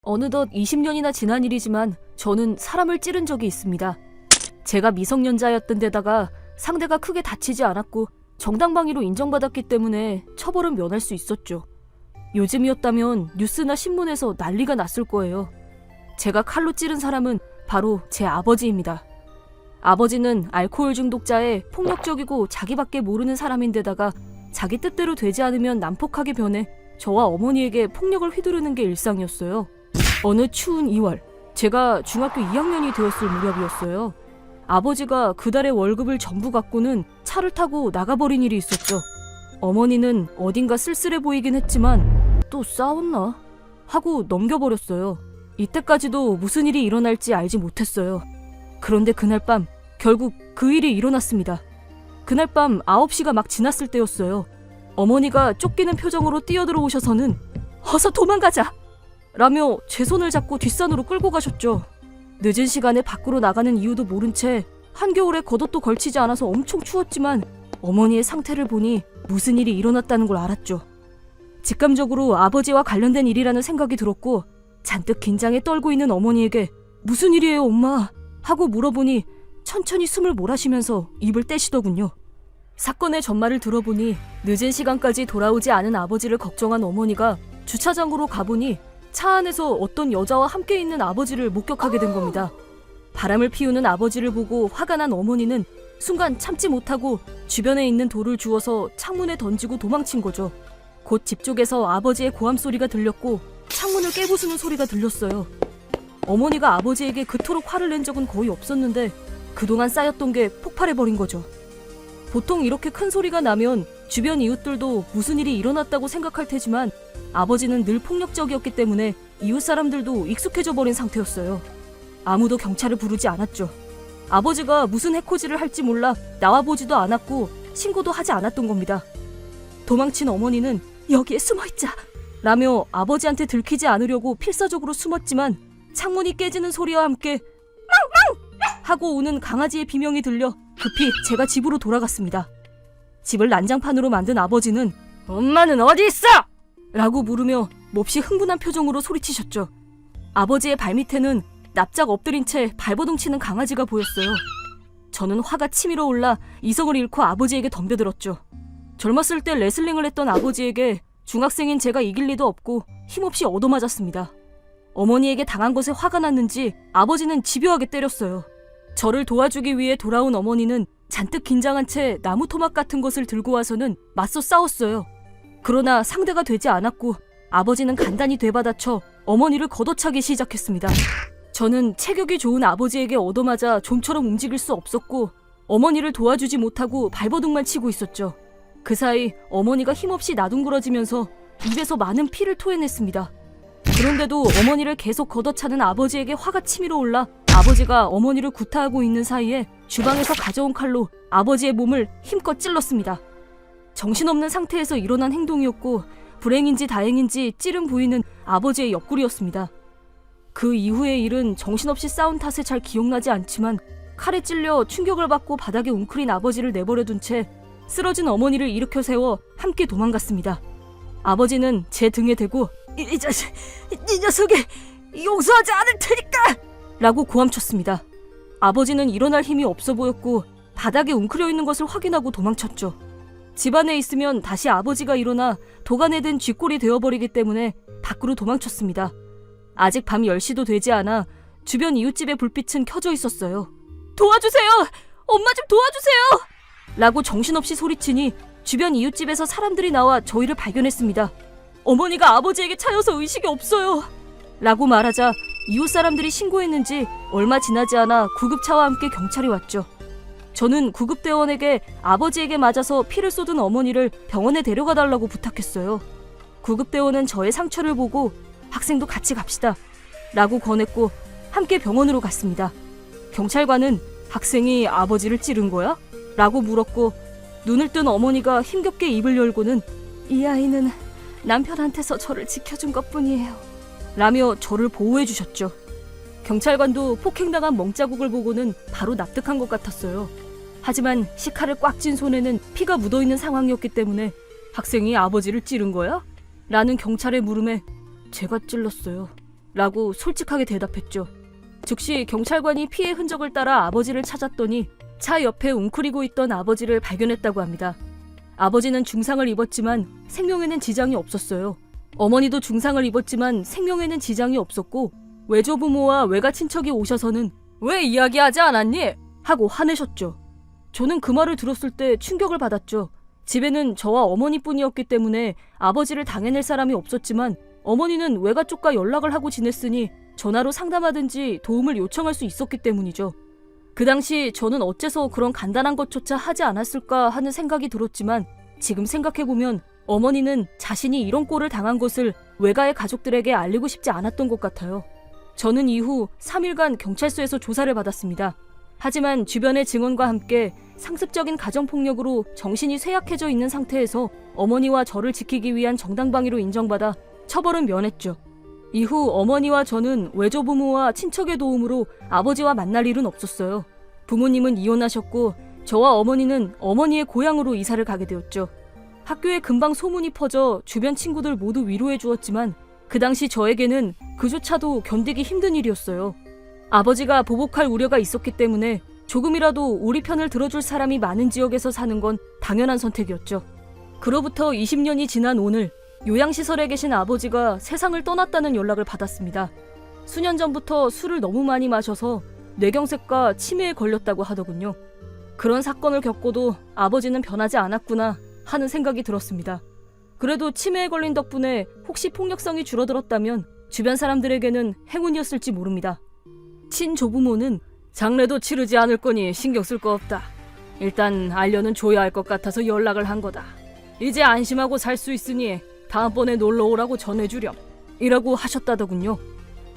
S4: 어느덧 20년이나 지난 일이지만 저는 사람을 찌른 적이 있습니다. 제가 미성년자였던 데다가 상대가 크게 다치지 않았고 정당방위로 인정받았기 때문에 처벌은 면할 수 있었죠. 요즘이었다면 뉴스나 신문에서 난리가 났을 거예요. 제가 칼로 찌른 사람은 바로 제 아버지입니다. 아버지는 알코올 중독자에 폭력적이고 자기밖에 모르는 사람인데다가 자기 뜻대로 되지 않으면 난폭하게 변해 저와 어머니에게 폭력을 휘두르는 게 일상이었어요. 어느 추운 2월, 제가 중학교 2학년이 되었을 무렵이었어요. 아버지가 그달의 월급을 전부 갖고는 차를 타고 나가버린 일이 있었죠. 어머니는 어딘가 쓸쓸해 보이긴 했지만 또 싸웠나? 하고 넘겨버렸어요. 이때까지도 무슨 일이 일어날지 알지 못했어요. 그런데 그날 밤 결국 그 일이 일어났습니다. 그날 밤 9시가 막 지났을 때였어요. 어머니가 쫓기는 표정으로 뛰어들어오셔서는 어서 도망가자! 라며 제 손을 잡고 뒷산으로 끌고 가셨죠. 늦은 시간에 밖으로 나가는 이유도 모른 채 한겨울에 겉옷도 걸치지 않아서 엄청 추웠지만 어머니의 상태를 보니 무슨 일이 일어났다는 걸 알았죠. 직감적으로 아버지와 관련된 일이라는 생각이 들었고 잔뜩 긴장에 떨고 있는 어머니에게 무슨 일이에요 엄마? 하고 물어보니 천천히 숨을 몰아쉬면서 입을 떼시더군요. 사건의 전말을 들어보니 늦은 시간까지 돌아오지 않은 아버지를 걱정한 어머니가 주차장으로 가보니 차 안에서 어떤 여자와 함께 있는 아버지를 목격하게 된 겁니다. 바람을 피우는 아버지를 보고 화가 난 어머니는 순간 참지 못하고 주변에 있는 돌을 주워서 창문에 던지고 도망친 거죠. 곧 집 쪽에서 아버지의 고함 소리가 들렸고 창문을 깨부수는 소리가 들렸어요. 어머니가 아버지에게 그토록 화를 낸 적은 거의 없었는데 그동안 쌓였던 게 폭발해버린 거죠. 보통 이렇게 큰 소리가 나면 주변 이웃들도 무슨 일이 일어났다고 생각할 테지만 아버지는 늘 폭력적이었기 때문에 이웃 사람들도 익숙해져 버린 상태였어요. 아무도 경찰을 부르지 않았죠. 아버지가 무슨 해코지를 할지 몰라 나와보지도 않았고 신고도 하지 않았던 겁니다. 도망친 어머니는 여기에 숨어있자 라며 아버지한테 들키지 않으려고 필사적으로 숨었지만 창문이 깨지는 소리와 함께 망망! 하고 우는 강아지의 비명이 들려 급히 제가 집으로 돌아갔습니다. 집을 난장판으로 만든 아버지는 엄마는 어디 있어? 라고 물으며 몹시 흥분한 표정으로 소리치셨죠. 아버지의 발밑에는 납작 엎드린 채 발버둥 치는 강아지가 보였어요. 저는 화가 치밀어 올라 이성을 잃고 아버지에게 덤벼들었죠. 젊었을 때 레슬링을 했던 아버지에게 중학생인 제가 이길 리도 없고 힘없이 얻어맞았습니다. 어머니에게 당한 것에 화가 났는지 아버지는 집요하게 때렸어요. 저를 도와주기 위해 돌아온 어머니는 잔뜩 긴장한 채 나무 토막 같은 것을 들고 와서는 맞서 싸웠어요. 그러나 상대가 되지 않았고 아버지는 간단히 되받아쳐 어머니를 걷어차기 시작했습니다. 저는 체격이 좋은 아버지에게 얻어맞아 좀처럼 움직일 수 없었고 어머니를 도와주지 못하고 발버둥만 치고 있었죠. 그 사이 어머니가 힘없이 나둥그러지면서 입에서 많은 피를 토해냈습니다. 그런데도 어머니를 계속 걷어차는 아버지에게 화가 치밀어 올라 아버지가 어머니를 구타하고 있는 사이에 주방에서 가져온 칼로 아버지의 몸을 힘껏 찔렀습니다. 정신없는 상태에서 일어난 행동이었고 불행인지 다행인지 찌른 부위는 아버지의 옆구리였습니다. 그 이후의 일은 정신없이 싸운 탓에 잘 기억나지 않지만 칼에 찔려 충격을 받고 바닥에 웅크린 아버지를 내버려둔 채 쓰러진 어머니를 일으켜 세워 함께 도망갔습니다. 아버지는 제 등에 대고 이 자식, 이 녀석이 용서하지 않을 테니까! 라고 고함쳤습니다. 아버지는 일어날 힘이 없어 보였고 바닥에 웅크려 있는 것을 확인하고 도망쳤죠. 집안에 있으면 다시 아버지가 일어나 도간에 든 쥐꼴이 되어버리기 때문에 밖으로 도망쳤습니다. 아직 밤 10시도 되지 않아 주변 이웃집의 불빛은 켜져 있었어요. 도와주세요! 엄마 좀 도와주세요! 라고 정신없이 소리치니 주변 이웃집에서 사람들이 나와 저희를 발견했습니다. 어머니가 아버지에게 차여서 의식이 없어요! 라고 말하자 이웃 사람들이 신고했는지 얼마 지나지 않아 구급차와 함께 경찰이 왔죠. 저는 구급대원에게 아버지에게 맞아서 피를 쏟은 어머니를 병원에 데려가 달라고 부탁했어요. 구급대원은 저의 상처를 보고 학생도 같이 갑시다 라고 권했고 함께 병원으로 갔습니다. 경찰관은 학생이 아버지를 찌른 거야? 라고 물었고 눈을 뜬 어머니가 힘겹게 입을 열고는 이 아이는 남편한테서 저를 지켜준 것뿐이에요 라며 저를 보호해 주셨죠. 경찰관도 폭행당한 멍자국을 보고는 바로 납득한 것 같았어요. 하지만 시칼을 꽉 쥔 손에는 피가 묻어있는 상황이었기 때문에 학생이 아버지를 찌른 거야? 라는 경찰의 물음에 제가 찔렀어요 라고 솔직하게 대답했죠. 즉시 경찰관이 피의 흔적을 따라 아버지를 찾았더니 차 옆에 웅크리고 있던 아버지를 발견했다고 합니다. 아버지는 중상을 입었지만 생명에는 지장이 없었어요. 어머니도 중상을 입었지만 생명에는 지장이 없었고 외조부모와 외가 친척이 오셔서는 왜 이야기하지 않았니? 하고 화내셨죠. 저는 그 말을 들었을 때 충격을 받았죠. 집에는 저와 어머니뿐이었기 때문에 아버지를 당해낼 사람이 없었지만 어머니는 외가 쪽과 연락을 하고 지냈으니 전화로 상담하든지 도움을 요청할 수 있었기 때문이죠. 그 당시 저는 어째서 그런 간단한 것조차 하지 않았을까 하는 생각이 들었지만 지금 생각해보면 어머니는 자신이 이런 꼴을 당한 것을 외가의 가족들에게 알리고 싶지 않았던 것 같아요. 저는 이후 3일간 경찰서에서 조사를 받았습니다. 하지만 주변의 증언과 함께 상습적인 가정폭력으로 정신이 쇠약해져 있는 상태에서 어머니와 저를 지키기 위한 정당방위로 인정받아 처벌은 면했죠. 이후 어머니와 저는 외조부모와 친척의 도움으로 아버지와 만날 일은 없었어요. 부모님은 이혼하셨고 저와 어머니는 어머니의 고향으로 이사를 가게 되었죠. 학교에 금방 소문이 퍼져 주변 친구들 모두 위로해 주었지만 그 당시 저에게는 그조차도 견디기 힘든 일이었어요. 아버지가 보복할 우려가 있었기 때문에 조금이라도 우리 편을 들어줄 사람이 많은 지역에서 사는 건 당연한 선택이었죠. 그로부터 20년이 지난 오늘 요양시설에 계신 아버지가 세상을 떠났다는 연락을 받았습니다. 수년 전부터 술을 너무 많이 마셔서 뇌경색과 치매에 걸렸다고 하더군요. 그런 사건을 겪고도 아버지는 변하지 않았구나 하는 생각이 들었습니다. 그래도 치매에 걸린 덕분에 혹시 폭력성이 줄어들었다면 주변 사람들에게는 행운이었을지 모릅니다. 친조부모는 장례도 치르지 않을 거니 신경 쓸 거 없다. 일단 알려는 줘야 할 것 같아서 연락을 한 거다. 이제 안심하고 살 수 있으니 다음번에 놀러 오라고 전해주렴. 이라고 하셨다더군요.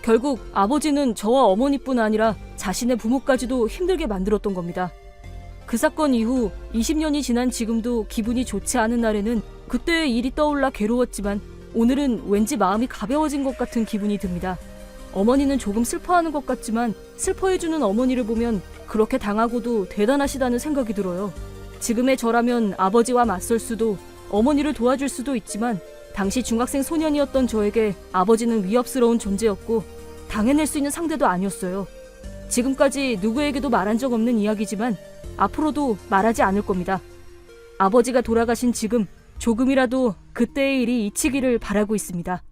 S4: 결국 아버지는 저와 어머니뿐 아니라 자신의 부모까지도 힘들게 만들었던 겁니다. 그 사건 이후 20년이 지난 지금도 기분이 좋지 않은 날에는 그때의 일이 떠올라 괴로웠지만 오늘은 왠지 마음이 가벼워진 것 같은 기분이 듭니다. 어머니는 조금 슬퍼하는 것 같지만 슬퍼해주는 어머니를 보면 그렇게 당하고도 대단하시다는 생각이 들어요. 지금의 저라면 아버지와 맞설 수도 어머니를 도와줄 수도 있지만 당시 중학생 소년이었던 저에게 아버지는 위협스러운 존재였고 당해낼 수 있는 상대도 아니었어요. 지금까지 누구에게도 말한 적 없는 이야기지만 앞으로도 말하지 않을 겁니다. 아버지가 돌아가신 지금 조금이라도 그때의 일이 잊히기를 바라고 있습니다.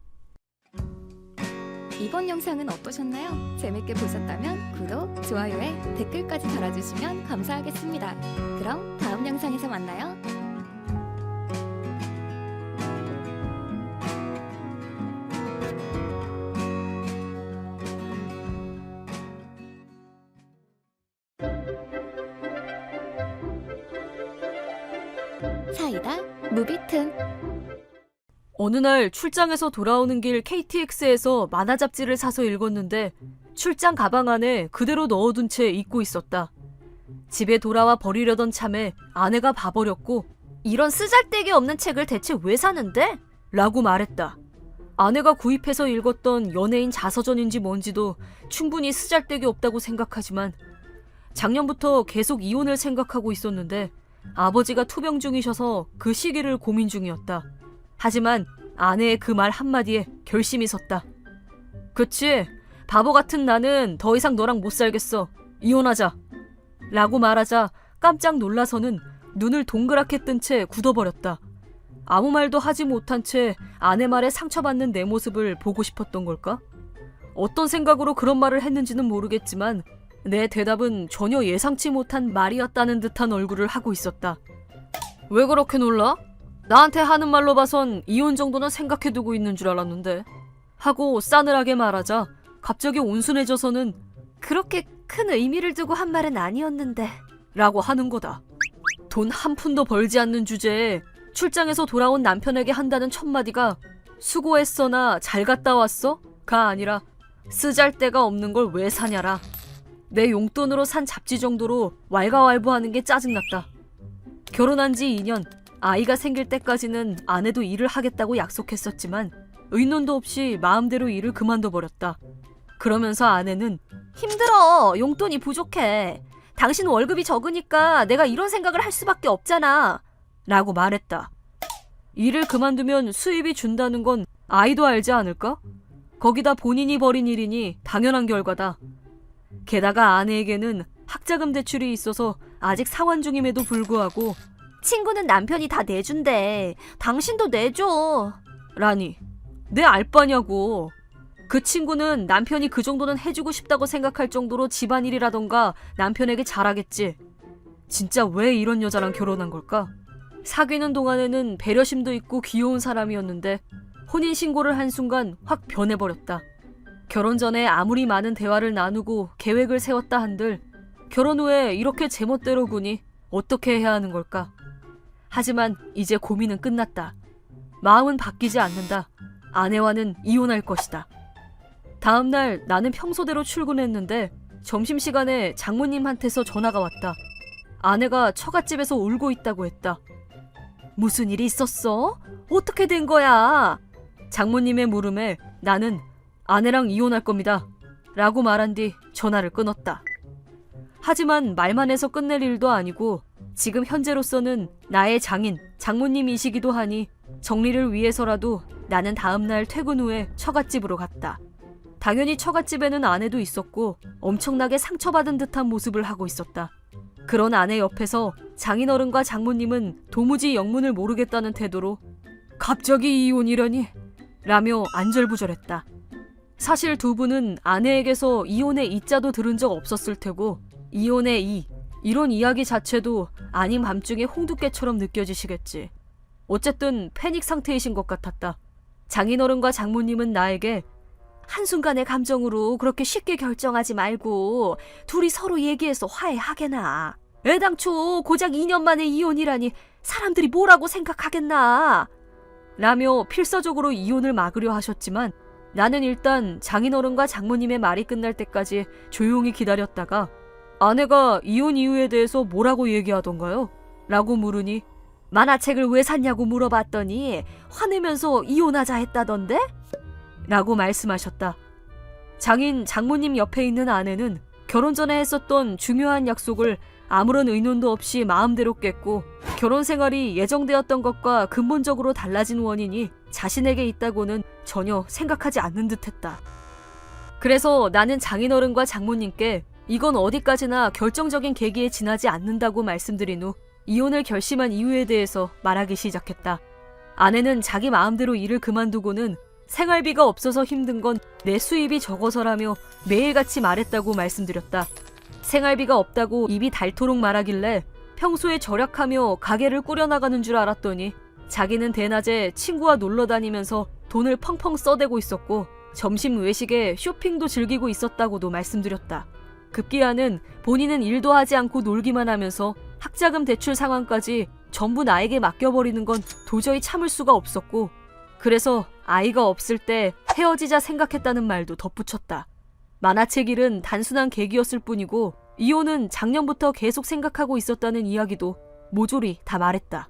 S1: 이번 영상은 어떠셨나요? 재밌게 보셨다면 구독, 좋아요에 댓글까지 달아주시면 감사하겠습니다. 그럼 다음 영상에서 만나요. 사이다 무비튼.
S4: 어느 날 출장에서 돌아오는 길 KTX에서 만화 잡지를 사서 읽었는데 출장 가방 안에 그대로 넣어둔 채 잊고 있었다. 집에 돌아와 버리려던 참에 아내가 봐버렸고
S3: 이런 쓰잘데기 없는 책을 대체 왜 사는데?
S4: 라고 말했다. 아내가 구입해서 읽었던 연예인 자서전인지 뭔지도 충분히 쓰잘데기 없다고 생각하지만 작년부터 계속 이혼을 생각하고 있었는데 아버지가 투병 중이셔서 그 시기를 고민 중이었다. 하지만 아내의 그 말 한마디에 결심이 섰다. 그치, 바보 같은 나는 더 이상 너랑 못 살겠어. 이혼하자. 라고 말하자 깜짝 놀라서는 눈을 동그랗게 뜬 채 굳어버렸다. 아무 말도 하지 못한 채 아내 말에 상처받는 내 모습을 보고 싶었던 걸까? 어떤 생각으로 그런 말을 했는지는 모르겠지만 내 대답은 전혀 예상치 못한 말이었다는 듯한 얼굴을 하고 있었다. 왜 그렇게 놀라? 나한테 하는 말로 봐선 이혼 정도는 생각해두고 있는 줄 알았는데. 하고 싸늘하게 말하자 갑자기 온순해져서는
S3: 그렇게 큰 의미를 두고 한 말은 아니었는데
S4: 라고 하는 거다. 돈 한 푼도 벌지 않는 주제에 출장에서 돌아온 남편에게 한다는 첫마디가 수고했어나 잘 갔다 왔어? 가 아니라 쓰잘데가 없는 걸 왜 사냐라. 내 용돈으로 산 잡지 정도로 왈가왈부하는 게 짜증났다. 결혼한 지 2년, 아이가 생길 때까지는 아내도 일을 하겠다고 약속했었지만 의논도 없이 마음대로 일을 그만둬버렸다. 그러면서 아내는
S3: 힘들어. 용돈이 부족해. 당신 월급이 적으니까 내가 이런 생각을 할 수밖에 없잖아.
S4: 라고 말했다. 일을 그만두면 수입이 준다는 건 아이도 알지 않을까? 거기다 본인이 벌인 일이니 당연한 결과다. 게다가 아내에게는 학자금 대출이 있어서 아직 상환 중임에도 불구하고
S3: 친구는 남편이 다 내준대. 당신도 내줘.
S4: 라니, 내 알바냐고. 그 친구는 남편이 그 정도는 해주고 싶다고 생각할 정도로 집안일이라던가 남편에게 잘하겠지. 진짜 왜 이런 여자랑 결혼한 걸까? 사귀는 동안에는 배려심도 있고 귀여운 사람이었는데 혼인신고를 한 순간 확 변해버렸다. 결혼 전에 아무리 많은 대화를 나누고 계획을 세웠다 한들 결혼 후에 이렇게 제멋대로 구니 어떻게 해야 하는 걸까? 하지만 이제 고민은 끝났다. 마음은 바뀌지 않는다. 아내와는 이혼할 것이다. 다음 날 나는 평소대로 출근했는데 점심시간에 장모님한테서 전화가 왔다. 아내가 처갓집에서 울고 있다고 했다. 무슨 일이 있었어? 어떻게 된 거야? 장모님의 물음에 나는 아내랑 이혼할 겁니다. 라고 말한 뒤 전화를 끊었다. 하지만 말만 해서 끝낼 일도 아니고 지금 현재로서는 나의 장인, 장모님이시기도 하니 정리를 위해서라도 나는 다음날 퇴근 후에 처갓집으로 갔다. 당연히 처갓집에는 아내도 있었고 엄청나게 상처받은 듯한 모습을 하고 있었다. 그런 아내 옆에서 장인어른과 장모님은 도무지 영문을 모르겠다는 태도로 갑자기 이혼이라니? 라며 안절부절했다. 사실 두 분은 아내에게서 이혼의 이자도 들은 적 없었을 테고 이혼의 이, 이런 이야기 자체도 아닌 밤중에 홍두깨처럼 느껴지시겠지. 어쨌든 패닉 상태이신 것 같았다. 장인어른과 장모님은 나에게 한순간의 감정으로 그렇게 쉽게 결정하지 말고 둘이 서로 얘기해서 화해하게나. 애당초 고작 2년 만에 이혼이라니 사람들이 뭐라고 생각하겠나. 라며 필사적으로 이혼을 막으려 하셨지만 나는 일단 장인어른과 장모님의 말이 끝날 때까지 조용히 기다렸다가 아내가 이혼 이유에 대해서 뭐라고 얘기하던가요? 라고 물으니 만화책을 왜 샀냐고 물어봤더니 화내면서 이혼하자 했다던데? 라고 말씀하셨다. 장인, 장모님 옆에 있는 아내는 결혼 전에 했었던 중요한 약속을 아무런 의논도 없이 마음대로 깼고 결혼 생활이 예정되었던 것과 근본적으로 달라진 원인이 자신에게 있다고는 전혀 생각하지 않는 듯했다. 그래서 나는 장인어른과 장모님께 이건 어디까지나 결정적인 계기에 지나지 않는다고 말씀드린 후 이혼을 결심한 이유에 대해서 말하기 시작했다. 아내는 자기 마음대로 일을 그만두고는 생활비가 없어서 힘든 건 내 수입이 적어서라며 매일같이 말했다고 말씀드렸다. 생활비가 없다고 입이 닳도록 말하길래 평소에 절약하며 가게를 꾸려나가는 줄 알았더니 자기는 대낮에 친구와 놀러 다니면서 돈을 펑펑 써대고 있었고 점심 외식에 쇼핑도 즐기고 있었다고도 말씀드렸다. 급기야는 본인은 일도 하지 않고 놀기만 하면서 학자금 대출 상환까지 전부 나에게 맡겨버리는 건 도저히 참을 수가 없었고 그래서 아이가 없을 때 헤어지자 생각했다는 말도 덧붙였다. 만화책 일은 단순한 계기였을 뿐이고 이혼은 작년부터 계속 생각하고 있었다는 이야기도 모조리 다 말했다.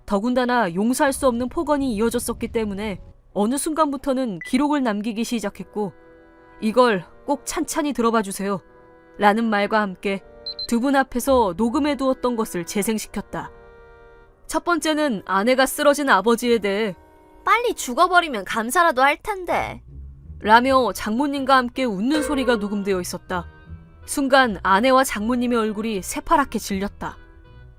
S4: 더군다나 용서할 수 없는 폭언이 이어졌었기 때문에 어느 순간부터는 기록을 남기기 시작했고 이걸 꼭 찬찬히 들어봐 주세요. 라는 말과 함께 두 분 앞에서 녹음해두었던 것을 재생시켰다. 첫 번째는 아내가 쓰러진 아버지에 대해
S3: 빨리 죽어버리면 감사라도 할 텐데.
S4: 라며 장모님과 함께 웃는 소리가 녹음되어 있었다. 순간 아내와 장모님의 얼굴이 새파랗게 질렸다.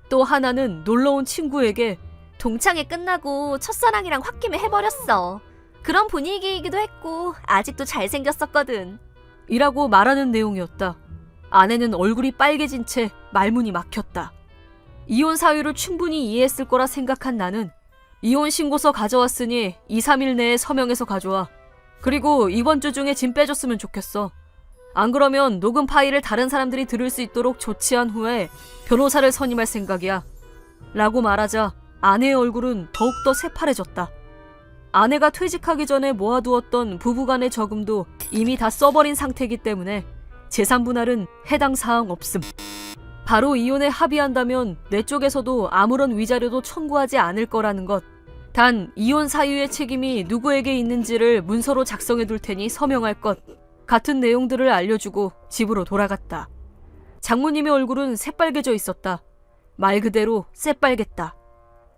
S4: 또 하나는 놀러온 친구에게
S3: 동창회 끝나고 첫사랑이랑 홧김에 해버렸어. 그런 분위기이기도 했고 아직도 잘생겼었거든.
S4: 이라고 말하는 내용이었다. 아내는 얼굴이 빨개진 채 말문이 막혔다. 이혼 사유를 충분히 이해했을 거라 생각한 나는 이혼 신고서 가져왔으니 2, 3일 내에 서명해서 가져와. 그리고 이번 주 중에 짐 빼줬으면 좋겠어. 안 그러면 녹음 파일을 다른 사람들이 들을 수 있도록 조치한 후에 변호사를 선임할 생각이야. 라고 말하자 아내의 얼굴은 더욱더 새파래졌다. 아내가 퇴직하기 전에 모아두었던 부부간의 저금도 이미 다 써버린 상태이기 때문에 재산 분할은 해당 사항 없음. 바로 이혼에 합의한다면 내 쪽에서도 아무런 위자료도 청구하지 않을 거라는 것. 단 이혼 사유의 책임이 누구에게 있는지를 문서로 작성해 둘 테니 서명할 것. 같은 내용들을 알려주고 집으로 돌아갔다. 장모님의 얼굴은 새빨개져 있었다. 말 그대로 새빨갰다.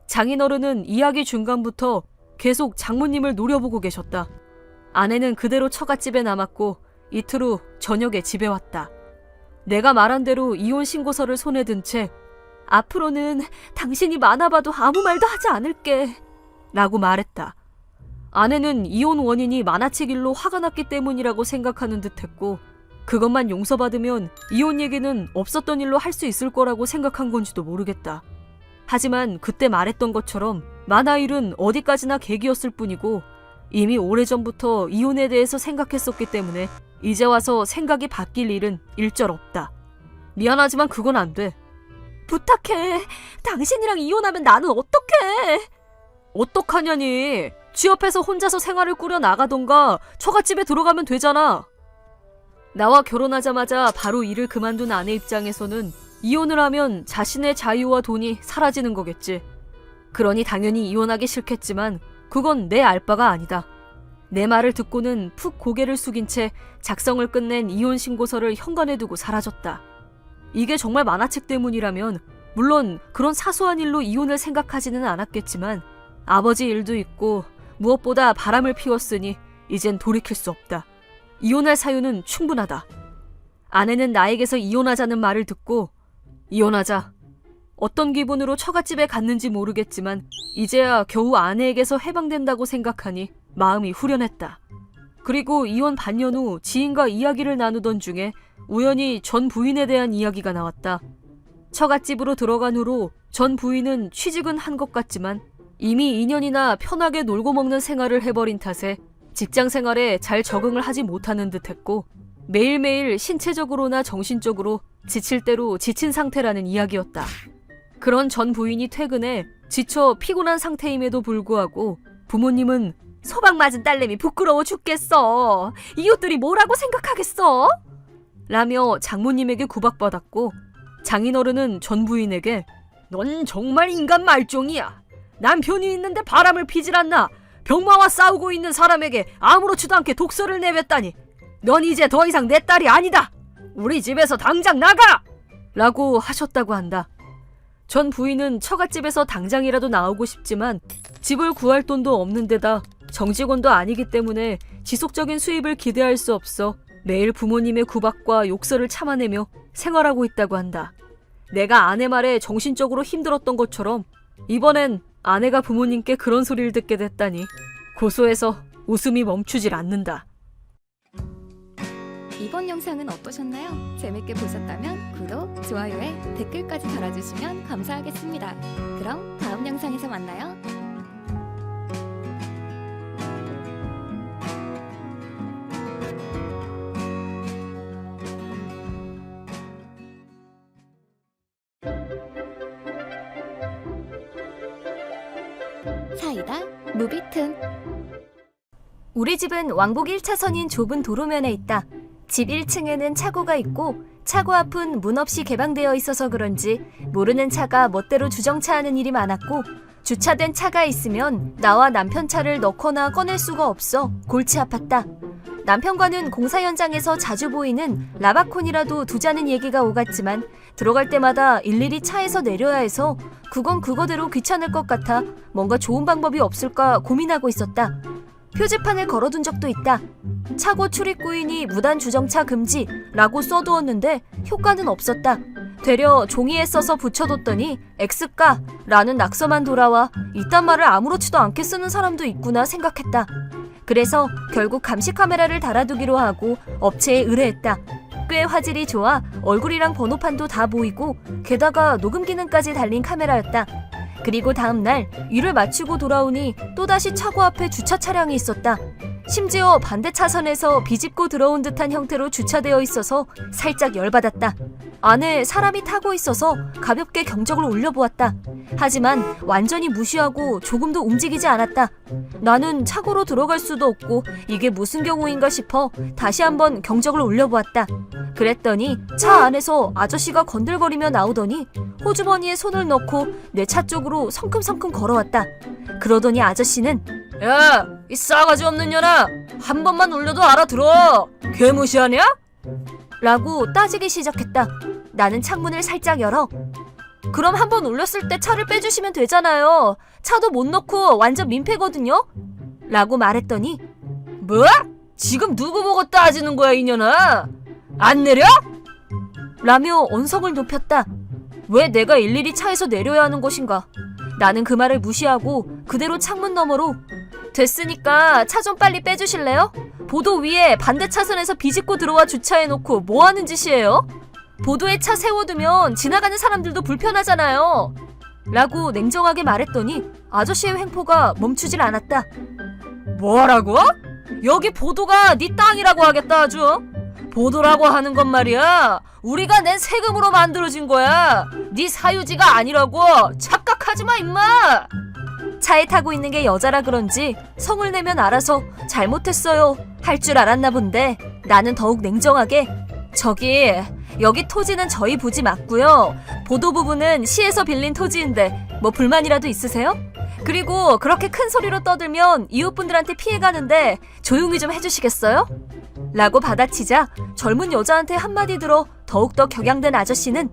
S4: 장인어른은 이야기 중간부터 계속 장모님을 노려보고 계셨다. 아내는 그대로 처갓집에 남았고 이틀 후 저녁에 집에 왔다. 내가 말한 대로 이혼 신고서를 손에 든 채 앞으로는 당신이 많아봐도 아무 말도 하지 않을게 라고 말했다. 아내는 이혼 원인이 만화책 일로 화가 났기 때문이라고 생각하는 듯했고 그것만 용서받으면 이혼 얘기는 없었던 일로 할 수 있을 거라고 생각한 건지도 모르겠다. 하지만 그때 말했던 것처럼 만화일은 어디까지나 계기였을 뿐이고 이미 오래전부터 이혼에 대해서 생각했었기 때문에 이제 와서 생각이 바뀔 일은 일절 없다. 미안하지만 그건 안 돼. 부탁해. 당신이랑 이혼하면 나는 어떡해? 어떡하냐니. 취업해서 혼자서 생활을 꾸려 나가던가 처갓집에 들어가면 되잖아. 나와 결혼하자마자 바로 일을 그만둔 아내 입장에서는 이혼을 하면 자신의 자유와 돈이 사라지는 거겠지. 그러니 당연히 이혼하기 싫겠지만 그건 내 알바가 아니다. 내 말을 듣고는 푹 고개를 숙인 채 작성을 끝낸 이혼 신고서를 현관에 두고 사라졌다. 이게 정말 만화책 때문이라면 물론 그런 사소한 일로 이혼을 생각하지는 않았겠지만 아버지 일도 있고 무엇보다 바람을 피웠으니 이젠 돌이킬 수 없다. 이혼할 사유는 충분하다. 아내는 나에게서 이혼하자는 말을 듣고 이혼하자. 어떤 기분으로 처갓집에 갔는지 모르겠지만 이제야 겨우 아내에게서 해방된다고 생각하니 마음이 후련했다. 그리고 이혼 반년 후 지인과 이야기를 나누던 중에 우연히 전 부인에 대한 이야기가 나왔다. 처갓집으로 들어간 후로 전 부인은 취직은 한 것 같지만 이미 2년이나 편하게 놀고 먹는 생활을 해버린 탓에 직장 생활에 잘 적응을 하지 못하는 듯했고 매일매일 신체적으로나 정신적으로 지칠 대로 지친 상태라는 이야기였다. 그런 전 부인이 퇴근해 지쳐 피곤한 상태임에도 불구하고 부모님은 소방 맞은 딸내미 부끄러워 죽겠어. 이웃들이 뭐라고 생각하겠어? 라며 장모님에게 구박받았고 장인어른은 전 부인에게 넌 정말 인간 말종이야. 남편이 있는데 바람을 피질 않나. 병마와 싸우고 있는 사람에게 아무렇지도 않게 독서를 내뱉다니. 넌 이제 더 이상 내 딸이 아니다. 우리 집에서 당장 나가! 라고 하셨다고 한다. 전 부인은 처갓집에서 당장이라도 나오고 싶지만 집을 구할 돈도 없는 데다 정직원도 아니기 때문에 지속적인 수입을 기대할 수 없어 매일 부모님의 구박과 욕설을 참아내며 생활하고 있다고 한다. 내가 아내 말에 정신적으로 힘들었던 것처럼 이번엔 아내가 부모님께 그런 소리를 듣게 됐다니 고소해서 웃음이 멈추질 않는다.
S1: 이번 영상은 어떠셨나요? 재밌게 보셨다면 구독, 좋아요에 댓글까지 달아주시면 감사하겠습니다. 그럼 다음 영상에서 만나요. 사이다 무비튼.
S4: 우리 집은 왕복 1차선인 좁은 도로면에 있다. 집 1층에는 차고가 있고 차고 앞은 문 없이 개방되어 있어서 그런지 모르는 차가 멋대로 주정차하는 일이 많았고 주차된 차가 있으면 나와 남편 차를 넣거나 꺼낼 수가 없어 골치 아팠다. 남편과는 공사 현장에서 자주 보이는 라바콘이라도 두자는 얘기가 오갔지만 들어갈 때마다 일일이 차에서 내려야 해서 그건 그거대로 귀찮을 것 같아 뭔가 좋은 방법이 없을까 고민하고 있었다. 표지판을 걸어둔 적도 있다. 차고 출입구인이 무단 주정차 금지라고 써두었는데 효과는 없었다. 되려 종이에 써서 붙여뒀더니 X가라는 낙서만 돌아와 이딴 말을 아무렇지도 않게 쓰는 사람도 있구나 생각했다. 그래서 결국 감시 카메라를 달아두기로 하고 업체에 의뢰했다. 꽤 화질이 좋아 얼굴이랑 번호판도 다 보이고 게다가 녹음 기능까지 달린 카메라였다. 그리고 다음날 일을 마치고 돌아오니 또다시 차고 앞에 주차 차량이 있었다. 심지어 반대 차선에서 비집고 들어온 듯한 형태로 주차되어 있어서 살짝 열받았다. 안에 사람이 타고 있어서 가볍게 경적을 올려보았다. 하지만 완전히 무시하고 조금도 움직이지 않았다. 나는 차고로 들어갈 수도 없고 이게 무슨 경우인가 싶어 다시 한번 경적을 올려보았다. 그랬더니 차 안에서 아저씨가 건들거리며 나오더니 호주머니에 손을 넣고 내 차 쪽으로 성큼성큼 걸어왔다. 그러더니 아저씨는 야, 이 싸가지 없는 년아! 한 번만 울려도 알아들어! 개무시하냐? 라고 따지기 시작했다. 나는 창문을 살짝 열어 그럼 한 번 울렸을 때 차를 빼주시면 되잖아요. 차도 못 넣고 완전 민폐거든요? 라고 말했더니 뭐? 지금 누구 보고 따지는 거야 이년아? 안 내려? 라며 언성을 높였다. 왜 내가 일일이 차에서 내려야 하는 것인가? 나는 그 말을 무시하고 그대로 창문 너머로 됐으니까 차 좀 빨리 빼주실래요? 보도 위에 반대 차선에서 비집고 들어와 주차해놓고 뭐 하는 짓이에요? 보도에 차 세워두면 지나가는 사람들도 불편하잖아요. 라고 냉정하게 말했더니 아저씨의 횡포가 멈추질 않았다. 뭐라고? 여기 보도가 네 땅이라고 하겠다 아주. 보도라고 하는 건 말이야 우리가 낸 세금으로 만들어진 거야. 네 사유지가 아니라고 착각하지 마 임마. 차에 타고 있는 게 여자라 그런지 성을 내면 알아서 잘못했어요 할 줄 알았나 본데 나는 더욱 냉정하게 저기 여기 토지는 저희 부지 맞고요. 보도 부분은 시에서 빌린 토지인데 뭐 불만이라도 있으세요? 그리고 그렇게 큰 소리로 떠들면 이웃분들한테 피해가는데 조용히 좀 해주시겠어요? 라고 받아치자 젊은 여자한테 한마디 들어 더욱더 격양된 아저씨는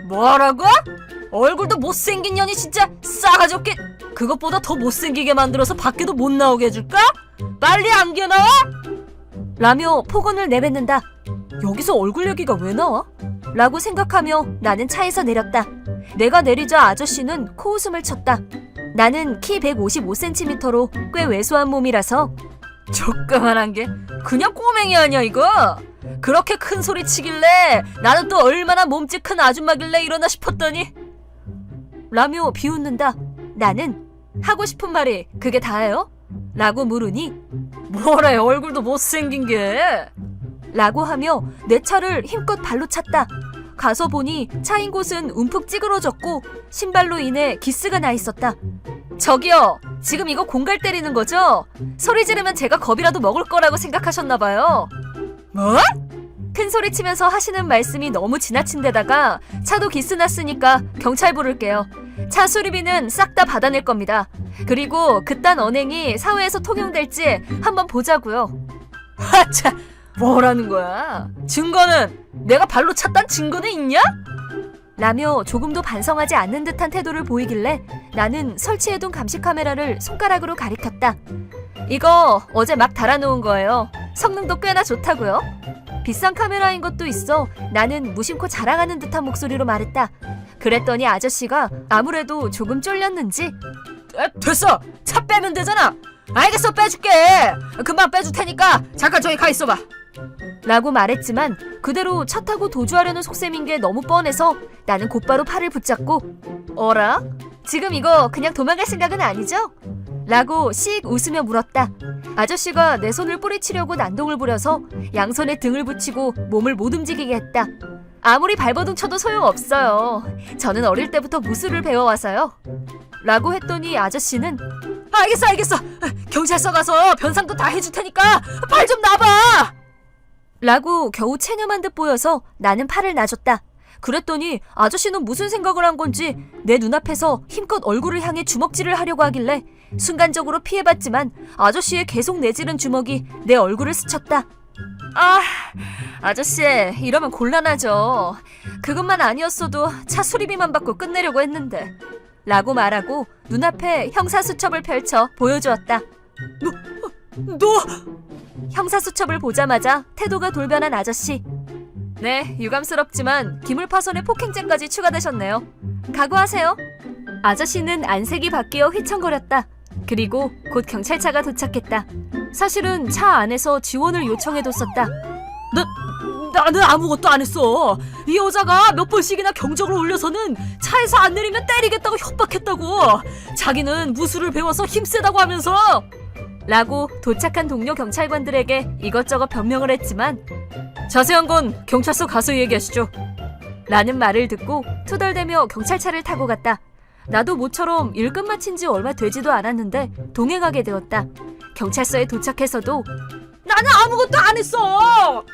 S4: 뭐라고? 얼굴도 못생긴 년이 진짜 싸가지 없게 그것보다 더 못생기게 만들어서 밖에도 못 나오게 해줄까? 빨리 안겨 나와! 라며 폭언을 내뱉는다. 여기서 얼굴 얘기가 왜 나와? 라고 생각하며 나는 차에서 내렸다. 내가 내리자 아저씨는 코웃음을 쳤다. 나는 키 155cm로 꽤 왜소한 몸이라서 조그만한 게 그냥 꼬맹이 아니야 이거? 그렇게 큰 소리 치길래 나는 또 얼마나 몸집 큰 아줌마길래 이러나 싶었더니 라며 비웃는다. 나는 하고 싶은 말이 그게 다예요? 라고 물으니 뭐래 얼굴도 못생긴 게 라고 하며 내 차를 힘껏 발로 찼다. 가서 보니 차인 곳은 움푹 찌그러졌고 신발로 인해 기스가 나 있었다. 저기요 지금 이거 공갈 때리는 거죠? 소리 지르면 제가 겁이라도 먹을 거라고 생각하셨나봐요. 뭐? 큰 소리 치면서 하시는 말씀이 너무 지나친 데다가 차도 기스 났으니까 경찰 부를게요. 차 수리비는 싹 다 받아낼 겁니다. 그리고 그딴 언행이 사회에서 통용될지 한번 보자고요. 하차 뭐라는 거야? 증거는 내가 발로 찼단 증거는 있냐? 라며 조금도 반성하지 않는 듯한 태도를 보이길래 나는 설치해둔 감시 카메라를 손가락으로 가리켰다. 이거 어제 막 달아놓은 거예요. 성능도 꽤나 좋다고요. 비싼 카메라인 것도 있어 나는 무심코 자랑하는 듯한 목소리로 말했다. 그랬더니 아저씨가 아무래도 조금 쫄렸는지 됐어! 차 빼면 되잖아! 알겠어 빼줄게! 금방 빼줄 테니까 잠깐 저기 가 있어봐! 라고 말했지만 그대로 차 타고 도주하려는 속셈인 게 너무 뻔해서 나는 곧바로 팔을 붙잡고 어라? 지금 이거 그냥 도망갈 생각은 아니죠? 라고 씩 웃으며 물었다. 아저씨가 내 손을 뿌리치려고 난동을 부려서 양손에 등을 붙이고 몸을 못 움직이게 했다. 아무리 발버둥 쳐도 소용없어요. 저는 어릴 때부터 무술을 배워와서요. 라고 했더니 아저씨는 알겠어 경찰서 가서 변상도 다 해줄 테니까 팔 좀 놔봐! 라고 겨우 체념한 듯 보여서 나는 팔을 놔줬다. 그랬더니 아저씨는 무슨 생각을 한 건지 내 눈앞에서 힘껏 얼굴을 향해 주먹질을 하려고 하길래 순간적으로 피해봤지만 아저씨의 계속 내지른 주먹이 내 얼굴을 스쳤다. 아저씨 이러면 곤란하죠. 그것만 아니었어도 차 수리비만 받고 끝내려고 했는데 라고 말하고 눈앞에 형사수첩을 펼쳐 보여주었다. 너 형사수첩을 보자마자 태도가 돌변한 아저씨. 네, 유감스럽지만 기물파손에 폭행죄까지 추가되셨네요. 각오하세요. 아저씨는 안색이 바뀌어 휘청거렸다. 그리고 곧 경찰차가 도착했다. 사실은 차 안에서 지원을 요청해뒀었다. 나는 아무것도 안 했어. 이 여자가 몇 번씩이나 경적을 울려서는 차에서 안 내리면 때리겠다고 협박했다고. 자기는 무술을 배워서 힘세다고 하면서 라고 도착한 동료 경찰관들에게 이것저것 변명을 했지만 자세한 건 경찰서 가서 얘기하시죠. 라는 말을 듣고 투덜대며 경찰차를 타고 갔다. 나도 모처럼 일 끝마친 지 얼마 되지도 않았는데 동행하게 되었다. 경찰서에 도착해서도 나는 아무것도 안 했어!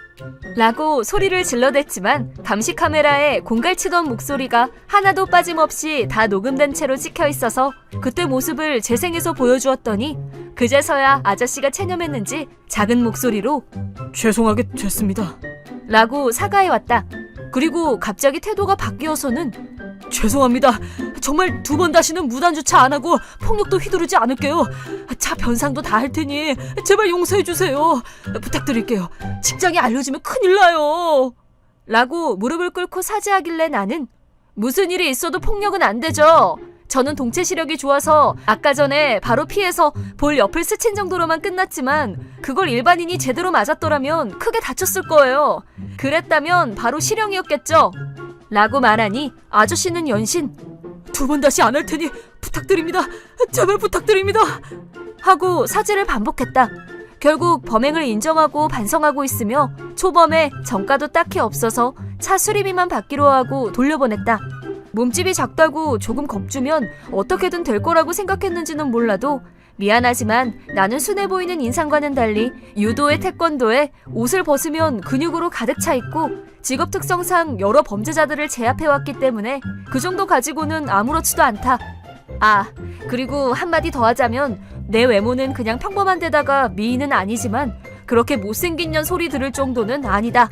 S4: 라고 소리를 질러댔지만 감시 카메라에 공갈치던 목소리가 하나도 빠짐없이 다 녹음된 채로 찍혀 있어서 그때 모습을 재생해서 보여주었더니 그제서야 아저씨가 체념했는지 작은 목소리로 죄송하게 됐습니다 라고 사과해왔다. 그리고 갑자기 태도가 바뀌어서는 죄송합니다. 정말 2번 다시는 무단주차 안 하고 폭력도 휘두르지 않을게요. 차 변상도 다 할 테니 제발 용서해 주세요. 부탁드릴게요. 직장에 알려지면 큰일 나요. 라고 무릎을 꿇고 사죄하길래 나는 무슨 일이 있어도 폭력은 안 되죠. 저는 동체 시력이 좋아서 아까 전에 바로 피해서 볼 옆을 스친 정도로만 끝났지만 그걸 일반인이 제대로 맞았더라면 크게 다쳤을 거예요. 그랬다면 바로 실형이었겠죠. 라고 말하니 아저씨는 연신 두 번 다시 안 할 테니 부탁드립니다. 제발 부탁드립니다. 하고 사죄를 반복했다. 결국 범행을 인정하고 반성하고 있으며 초범에 전과도 딱히 없어서 차 수리비만 받기로 하고 돌려보냈다. 몸집이 작다고 조금 겁주면 어떻게든 될 거라고 생각했는지는 몰라도 미안하지만 나는 순해 보이는 인상과는 달리 유도에 태권도에 옷을 벗으면 근육으로 가득 차 있고 직업 특성상 여러 범죄자들을 제압해왔기 때문에 그 정도 가지고는 아무렇지도 않다. 아, 그리고 한마디 더 하자면 내 외모는 그냥 평범한 데다가 미인은 아니지만 그렇게 못생긴 년 소리 들을 정도는 아니다.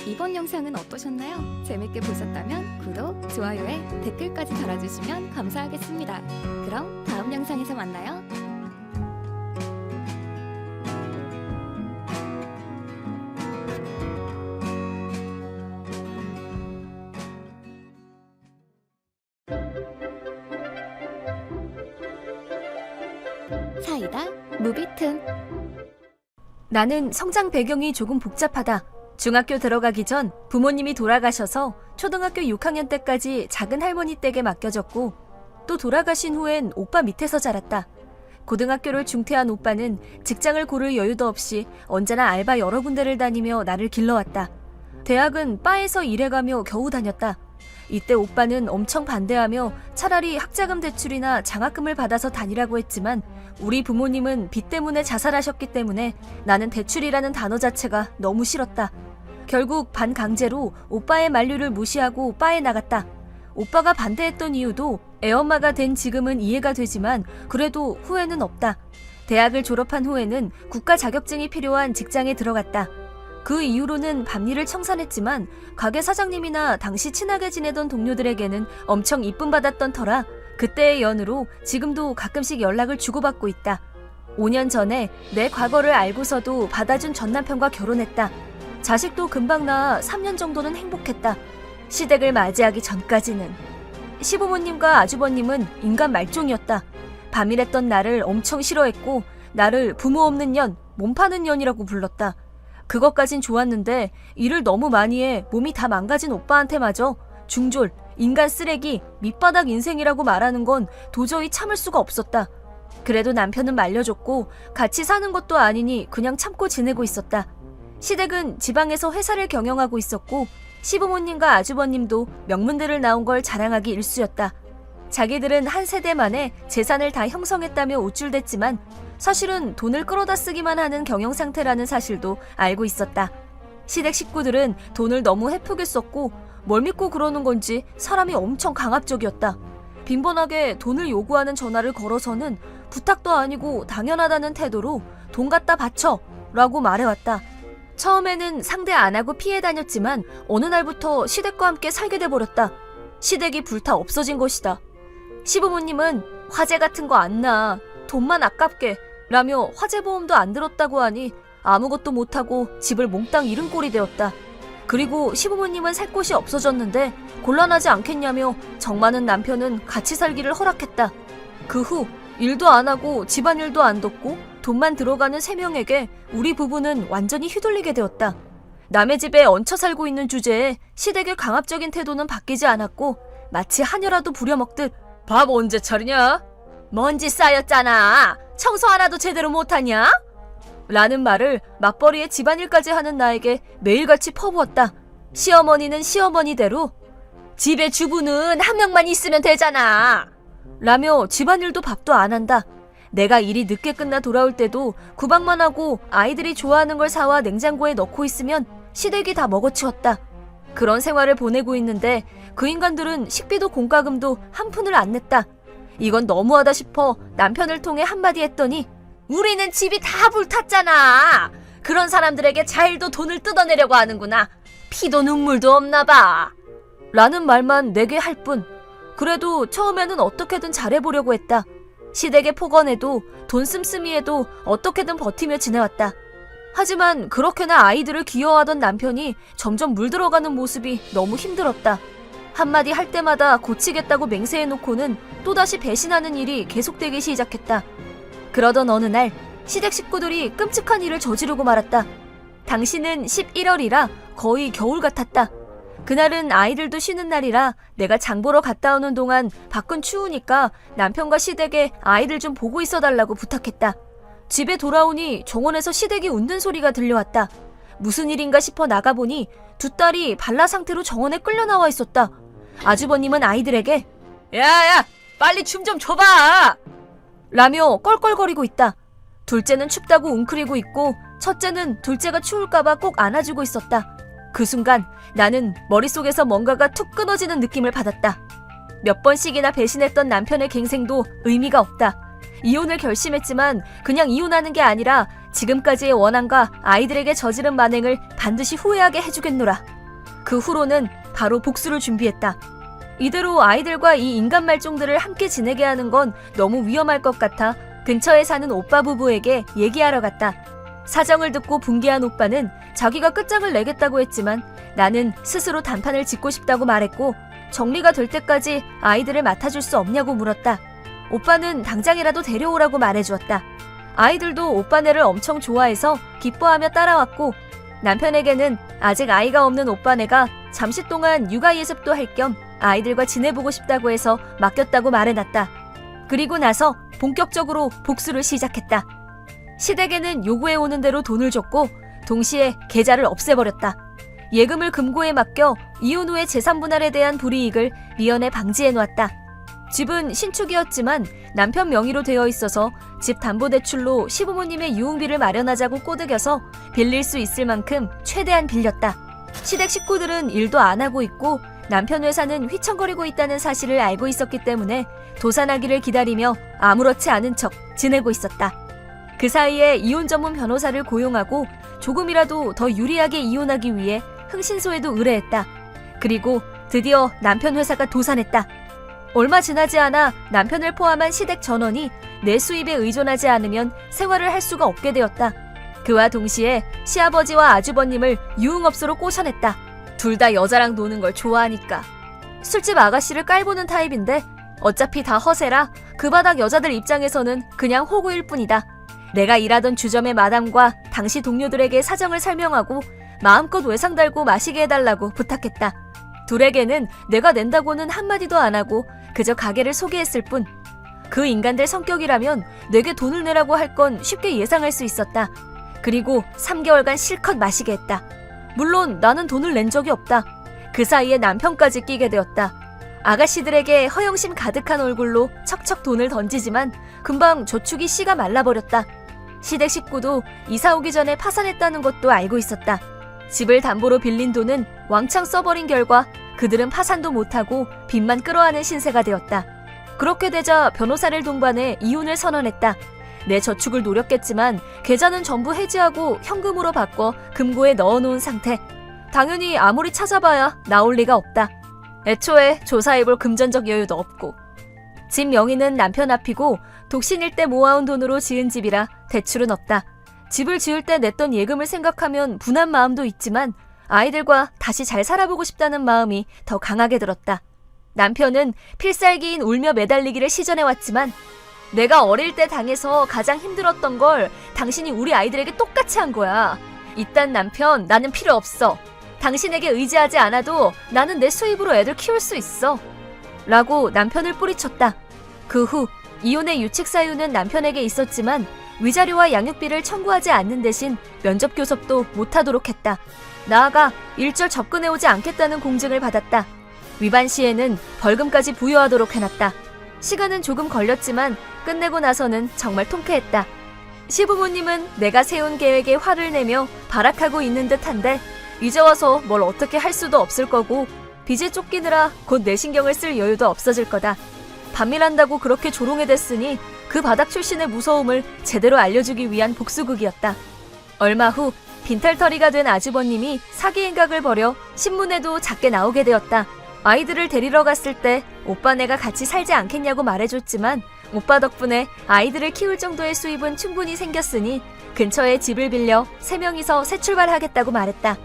S1: 이번 영상은 어떠셨나요? 재밌게 보셨다면 구독, 좋아요에 댓글까지 달아주시면 감사하겠습니다. 그럼 다음 영상에서 만나요. 사이다 무비튼.
S4: 나는 성장 배경이 조금 복잡하다. 중학교 들어가기 전 부모님이 돌아가셔서 초등학교 6학년 때까지 작은 할머니 댁에 맡겨졌고 또 돌아가신 후엔 오빠 밑에서 자랐다. 고등학교를 중퇴한 오빠는 직장을 고를 여유도 없이 언제나 알바 여러 군데를 다니며 나를 길러왔다. 대학은 바에서 일해가며 겨우 다녔다. 이때 오빠는 엄청 반대하며 차라리 학자금 대출이나 장학금을 받아서 다니라고 했지만 우리 부모님은 빚 때문에 자살하셨기 때문에 나는 대출이라는 단어 자체가 너무 싫었다. 결국 반강제로 오빠의 만류를 무시하고 바에 나갔다. 오빠가 반대했던 이유도 애엄마가 된 지금은 이해가 되지만 그래도 후회는 없다. 대학을 졸업한 후에는 국가 자격증이 필요한 직장에 들어갔다. 그 이후로는 밤일을 청산했지만 가게 사장님이나 당시 친하게 지내던 동료들에게는 엄청 이쁨 받았던 터라 그때의 연으로 지금도 가끔씩 연락을 주고받고 있다. 5년 전에 내 과거를 알고서도 받아준 전남편과 결혼했다. 자식도 금방 낳아 3년 정도는 행복했다. 시댁을 맞이하기 전까지는. 시부모님과 아주버님은 인간 말종이었다. 밤일했던 나를 엄청 싫어했고 나를 부모 없는 년, 몸 파는 년이라고 불렀다. 그것까진 좋았는데 일을 너무 많이 해 몸이 다 망가진 오빠한테마저 중졸, 인간 쓰레기, 밑바닥 인생이라고 말하는 건 도저히 참을 수가 없었다. 그래도 남편은 말려줬고 같이 사는 것도 아니니 그냥 참고 지내고 있었다. 시댁은 지방에서 회사를 경영하고 있었고 시부모님과 아주버님도 명문대를 나온 걸 자랑하기 일쑤였다. 자기들은 한 세대 만에 재산을 다 형성했다며 우쭐댔지만 사실은 돈을 끌어다 쓰기만 하는 경영 상태라는 사실도 알고 있었다. 시댁 식구들은 돈을 너무 헤프게 썼고 뭘 믿고 그러는 건지 사람이 엄청 강압적이었다. 빈번하게 돈을 요구하는 전화를 걸어서는 부탁도 아니고 당연하다는 태도로 돈 갖다 바쳐 라고 말해왔다. 처음에는 상대 안 하고 피해 다녔지만 어느 날부터 시댁과 함께 살게 돼버렸다. 시댁이 불타 없어진 것이다. 시부모님은 화재 같은 거 안 나, 돈만 아깝게 라며 화재보험도 안 들었다고 하니 아무것도 못하고 집을 몽땅 잃은 꼴이 되었다. 그리고 시부모님은 살 곳이 없어졌는데 곤란하지 않겠냐며 정 많은 남편은 같이 살기를 허락했다. 그 후 일도 안 하고 집안일도 안 돕고 돈만 들어가는 3명에게 우리 부부는 완전히 휘둘리게 되었다. 남의 집에 얹혀 살고 있는 주제에 시댁의 강압적인 태도는 바뀌지 않았고 마치 한여라도 부려먹듯 밥 언제 차리냐? 먼지 쌓였잖아. 청소 하나도 제대로 못하냐? 라는 말을 맞벌이에 집안일까지 하는 나에게 매일같이 퍼부었다. 시어머니는 시어머니대로 집에 주부는 한 명만 있으면 되잖아 라며 집안일도 밥도 안 한다. 내가 일이 늦게 끝나 돌아올 때도 구박만 하고 아이들이 좋아하는 걸 사와 냉장고에 넣고 있으면 시댁이 다 먹어치웠다. 그런 생활을 보내고 있는데 그 인간들은 식비도 공과금도 한 푼을 안 냈다. 이건 너무하다 싶어 남편을 통해 한마디 했더니 우리는 집이 다 불탔잖아. 그런 사람들에게 자일도 돈을 뜯어내려고 하는구나. 피도 눈물도 없나 봐. 라는 말만 내게 할 뿐. 그래도 처음에는 어떻게든 잘해보려고 했다. 시댁에 폭언해도 돈 씀씀이해도 어떻게든 버티며 지내왔다. 하지만 그렇게나 아이들을 귀여워하던 남편이 점점 물들어가는 모습이 너무 힘들었다. 한마디 할 때마다 고치겠다고 맹세해놓고는 또다시 배신하는 일이 계속되기 시작했다. 그러던 어느 날 시댁 식구들이 끔찍한 일을 저지르고 말았다. 당시는 11월이라 거의 겨울 같았다. 그날은 아이들도 쉬는 날이라 내가 장 보러 갔다 오는 동안 밖은 추우니까 남편과 시댁에 아이들 좀 보고 있어달라고 부탁했다. 집에 돌아오니 정원에서 시댁이 웃는 소리가 들려왔다. 무슨 일인가 싶어 나가보니 두 딸이 발라 상태로 정원에 끌려 나와 있었다. 아주버님은 아이들에게 야야 빨리 춤 좀 춰봐! 라며 껄껄거리고 있다. 둘째는 춥다고 웅크리고 있고 첫째는 둘째가 추울까봐 꼭 안아주고 있었다. 그 순간 나는 머릿속에서 뭔가가 툭 끊어지는 느낌을 받았다. 몇 번씩이나 배신했던 남편의 갱생도 의미가 없다. 이혼을 결심했지만 그냥 이혼하는 게 아니라 지금까지의 원한과 아이들에게 저지른 만행을 반드시 후회하게 해주겠노라. 그 후로는 바로 복수를 준비했다. 이대로 아이들과 이 인간 말종들을 함께 지내게 하는 건 너무 위험할 것 같아 근처에 사는 오빠 부부에게 얘기하러 갔다. 사정을 듣고 분개한 오빠는 자기가 끝장을 내겠다고 했지만 나는 스스로 단판을 짓고 싶다고 말했고 정리가 될 때까지 아이들을 맡아줄 수 없냐고 물었다. 오빠는 당장이라도 데려오라고 말해주었다. 아이들도 오빠네를 엄청 좋아해서 기뻐하며 따라왔고 남편에게는 아직 아이가 없는 오빠네가 잠시 동안 육아 예습도 할 겸 아이들과 지내보고 싶다고 해서 맡겼다고 말해놨다. 그리고 나서 본격적으로 복수를 시작했다. 시댁에는 요구해 오는 대로 돈을 줬고 동시에 계좌를 없애버렸다. 예금을 금고에 맡겨 이혼 후의 재산 분할에 대한 불이익을 미연에 방지해 놓았다. 집은 신축이었지만 남편 명의로 되어 있어서 집 담보대출로 시부모님의 유흥비를 마련하자고 꼬드겨서 빌릴 수 있을 만큼 최대한 빌렸다. 시댁 식구들은 일도 안 하고 있고 남편 회사는 휘청거리고 있다는 사실을 알고 있었기 때문에 도산하기를 기다리며 아무렇지 않은 척 지내고 있었다. 그 사이에 이혼 전문 변호사를 고용하고 조금이라도 더 유리하게 이혼하기 위해 흥신소에도 의뢰했다. 그리고 드디어 남편 회사가 도산했다. 얼마 지나지 않아 남편을 포함한 시댁 전원이 내 수입에 의존하지 않으면 생활을 할 수가 없게 되었다. 그와 동시에 시아버지와 아주버님을 유흥업소로 꼬셔냈다. 둘 다 여자랑 노는 걸 좋아하니까. 술집 아가씨를 깔보는 타입인데 어차피 다 허세라 그 바닥 여자들 입장에서는 그냥 호구일 뿐이다. 내가 일하던 주점의 마담과 당시 동료들에게 사정을 설명하고 마음껏 외상 달고 마시게 해달라고 부탁했다. 둘에게는 내가 낸다고는 한마디도 안 하고 그저 가게를 소개했을 뿐. 그 인간들 성격이라면 내게 돈을 내라고 할 건 쉽게 예상할 수 있었다. 그리고 3개월간 실컷 마시게 했다. 물론 나는 돈을 낸 적이 없다. 그 사이에 남편까지 끼게 되었다. 아가씨들에게 허영심 가득한 얼굴로 척척 돈을 던지지만 금방 저축이 씨가 말라버렸다. 시댁 식구도 이사 오기 전에 파산했다는 것도 알고 있었다. 집을 담보로 빌린 돈은 왕창 써버린 결과 그들은 파산도 못하고 빚만 끌어안은 신세가 되었다. 그렇게 되자 변호사를 동반해 이혼을 선언했다. 내 저축을 노렸겠지만 계좌는 전부 해지하고 현금으로 바꿔 금고에 넣어놓은 상태. 당연히 아무리 찾아봐야 나올 리가 없다. 애초에 조사해볼 금전적 여유도 없고. 집 명의는 남편 앞이고 독신일 때 모아온 돈으로 지은 집이라 대출은 없다. 집을 지을 때 냈던 예금을 생각하면 분한 마음도 있지만 아이들과 다시 잘 살아보고 싶다는 마음이 더 강하게 들었다. 남편은 필살기인 울며 매달리기를 시전해왔지만 내가 어릴 때 당해서 가장 힘들었던 걸 당신이 우리 아이들에게 똑같이 한 거야. 이딴 남편 나는 필요 없어. 당신에게 의지하지 않아도 나는 내 수입으로 애들 키울 수 있어. 라고 남편을 뿌리쳤다. 그 후 이혼의 유책 사유는 남편에게 있었지만 위자료와 양육비를 청구하지 않는 대신 면접 교섭도 못하도록 했다. 나아가 일절 접근해오지 않겠다는 공증을 받았다. 위반 시에는 벌금까지 부여하도록 해놨다. 시간은 조금 걸렸지만 끝내고 나서는 정말 통쾌했다. 시부모님은 내가 세운 계획에 화를 내며 발악하고 있는 듯한데 이제 와서 뭘 어떻게 할 수도 없을 거고 빚에 쫓기느라 곧 내 신경을 쓸 여유도 없어질 거다. 반밀한다고 그렇게 조롱해댔으니 그 바닥 출신의 무서움을 제대로 알려주기 위한 복수극이었다. 얼마 후 빈털터리가 된 아주버님이 사기 행각을 벌여 신문에도 작게 나오게 되었다. 아이들을 데리러 갔을 때 오빠네가 같이 살지 않겠냐고 말해줬지만 오빠 덕분에 아이들을 키울 정도의 수입은 충분히 생겼으니 근처에 집을 빌려 3명이서 새 출발하겠다고 말했다.